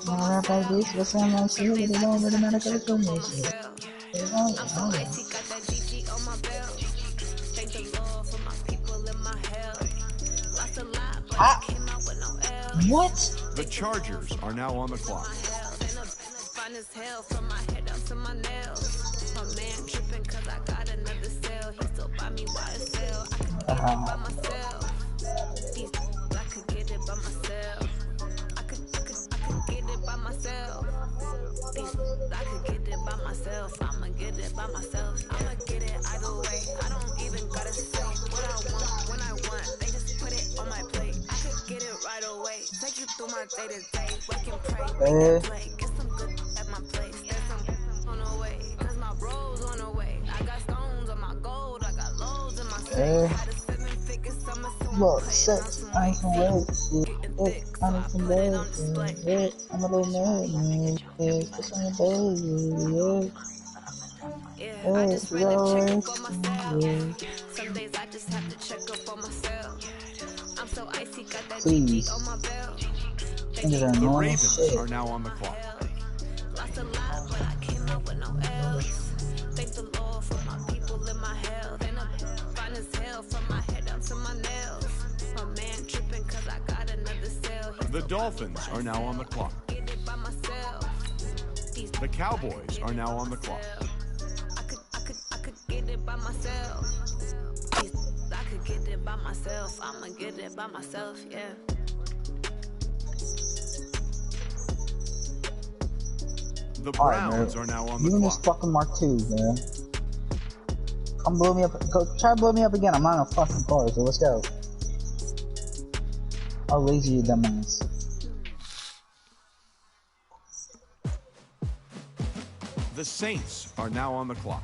I rap like this, but some don't see it. They don't really matter because it's so much. I'm so icy, got that GG on my belt. Thank the Lord for my people in my health. Lost a lot, but I came out with no L. What? The Chargers are now on the clock. Fine as hell from my head up to my nails. My man tripping cause I got another cell. He still buy me YSL. I could get it by myself. I could get it by myself. I could get it by myself. I could get it by myself. I'ma get it by myself. I'ma get it either way. I don't even gotta say what I want when I want. They just put it on my plate. I could get it right away. Take you through my day to day. Wake and pray. Make a play. Get some good at my place. There's some on the way. Cause my bro's on the way. I got stones on my gold. I got loads in my safe. Had a 7-figure summer, so Look, sex, I ain't some legs, I need some legs, I'm a little man, kiss on your baby, I just ran a check up on myself. Some days I just have to check up on myself. I'm so icy, got that GG on my belt. The Ravens are now on the clock. Lost a lot, but I came out with no else. Thank the Lord for my people in my health. And I'm fine as hell from my head up to my nails. My man tripping cause I got another cell. The Dolphins are now on the clock. The Cowboys are now on the clock. I could get it by myself. I could get it by myself. I'ma get it by myself, yeah. The Browns are now on the clock. You and this fucking Mark II, man. Come blow me up. Go try to blow me up again. I'm not in a fucking car, so let's go. How lazy you dumbass. The Saints are now on the clock.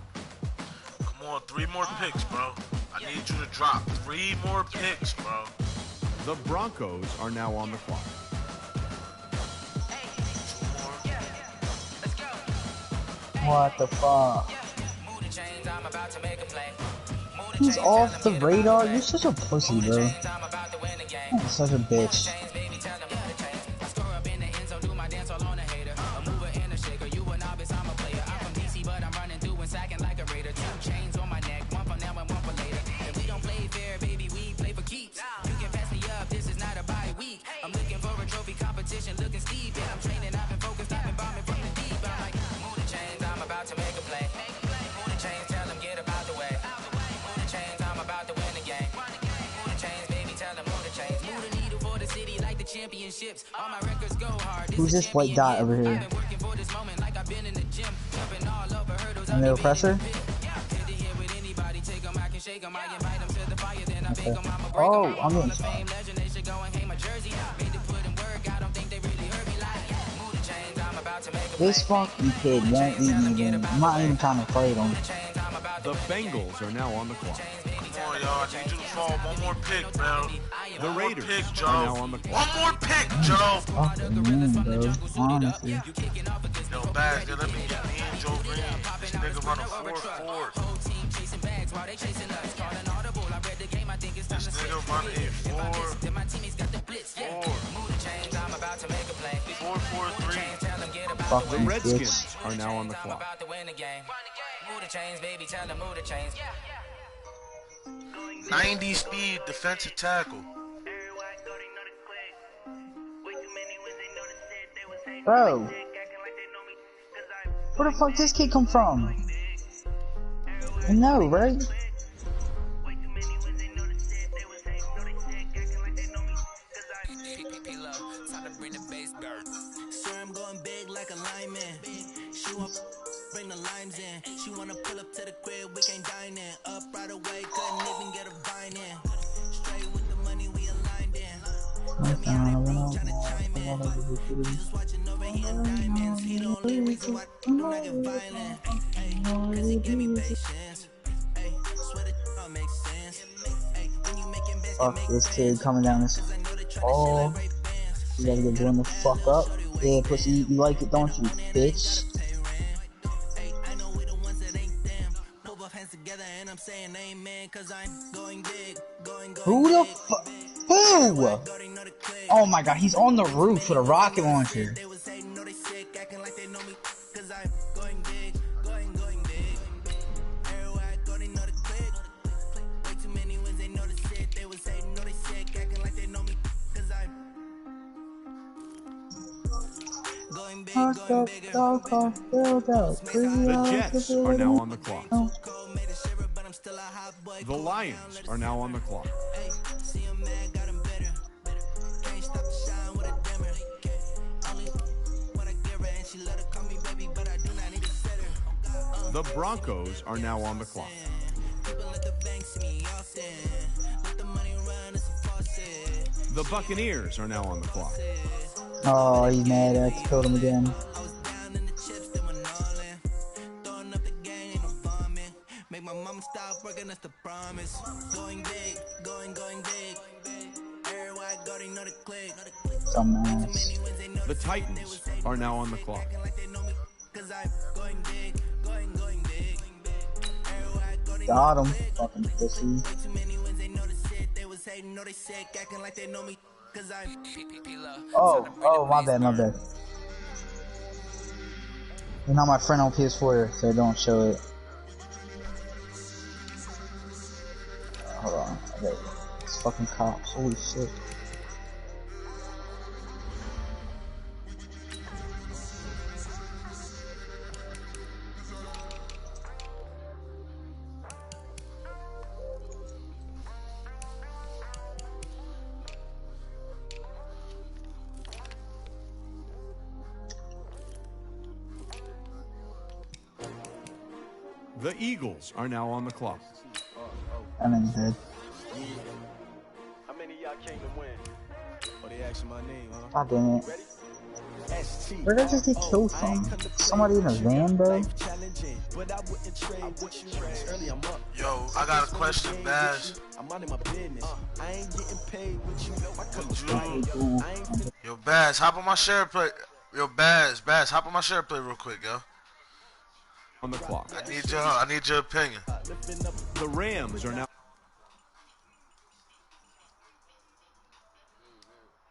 Come Come on, 3 more picks, bro. I need you to drop 3 more picks, bro. The Broncos are now on the clock. What the fuck? He's off the radar. You're such a pussy, bro. You're such a bitch. Looking Steve, yeah, I'm training, I've been focused, I've been bombing from the deep. I'm like, move the chains, I'm about to make a play. Move the chains, tell them get about the way. Move the chains, I'm about to win the game. Move the chains, baby, tell them move the chains. Move the needle for the city like the championships. All my records go hard. Who's this white dot over here? I've been working for this moment like I've been in the gym. Jumping all over hurdles. And the oppressor? Oh, I'm in. This fucking kid won't leave me alone. I'm not even trying to fight him. The Bengals are now on the clock. Come on, y'all. I need you to fall 1 more pick, bro. The Raiders are now on the clock. 1 more pick, Joe. Fucking man, bro. Honestly. Yo, Bass, let me get me and Joe Green. This nigga running 4-4. This nigga running 4-4-3. The Redskins are now on the clock. 90 speed defensive tackle. Bro. Where the fuck this kid come from? I know, right? I'm going big like a lineman. She want bring the limes in. She wanna pull up to the crib, we can't dine in. Up right away, couldn't even get a vine in. Straight with the money, we aligned in. Let me on that bro, tryna chime in. Just watching over here in diamonds. He the only reason why I get violent. Ay, cause he give me patience. Ay, swear that all makes sense. Ay, when you making best, Fuck this kid coming down this. Oh, you gotta get blown the fuck up. Yeah, pussy, you like it, don't you, bitch? Who the fuck? Who? Oh my god, he's on the roof with a rocket launcher. The Jets are now on the clock. The Lions are now on the clock. The Broncos are now on the clock. The Buccaneers are now on the clock. Oh, he's mad. I killed him again. Make my mama stop working, that's the promise. Going big, going big. Everywhere I go, they know the click. Dumbass. The Titans are now on the clock. Got him. Fucking pussy. Oh, my bad. You're not my friend on PS4, so don't show it. Hold on. Okay. It's fucking cops. Holy shit. The Eagles are now on the clock. I mean, dead. How many of y'all came to win? Oh, they asking my name, huh? God damn it. Where did I just get killed from? Somebody in a van, bro? but I wouldn't trade with you. It's early, I'm up. Yo, I got a question, Baz. I'm minding my business. I ain't getting paid with you. I couldn't Yo, Baz, hop on my share play. Yo, Baz, hop on my share play real quick, yo. On the clock. I need your opinion. The Rams are now.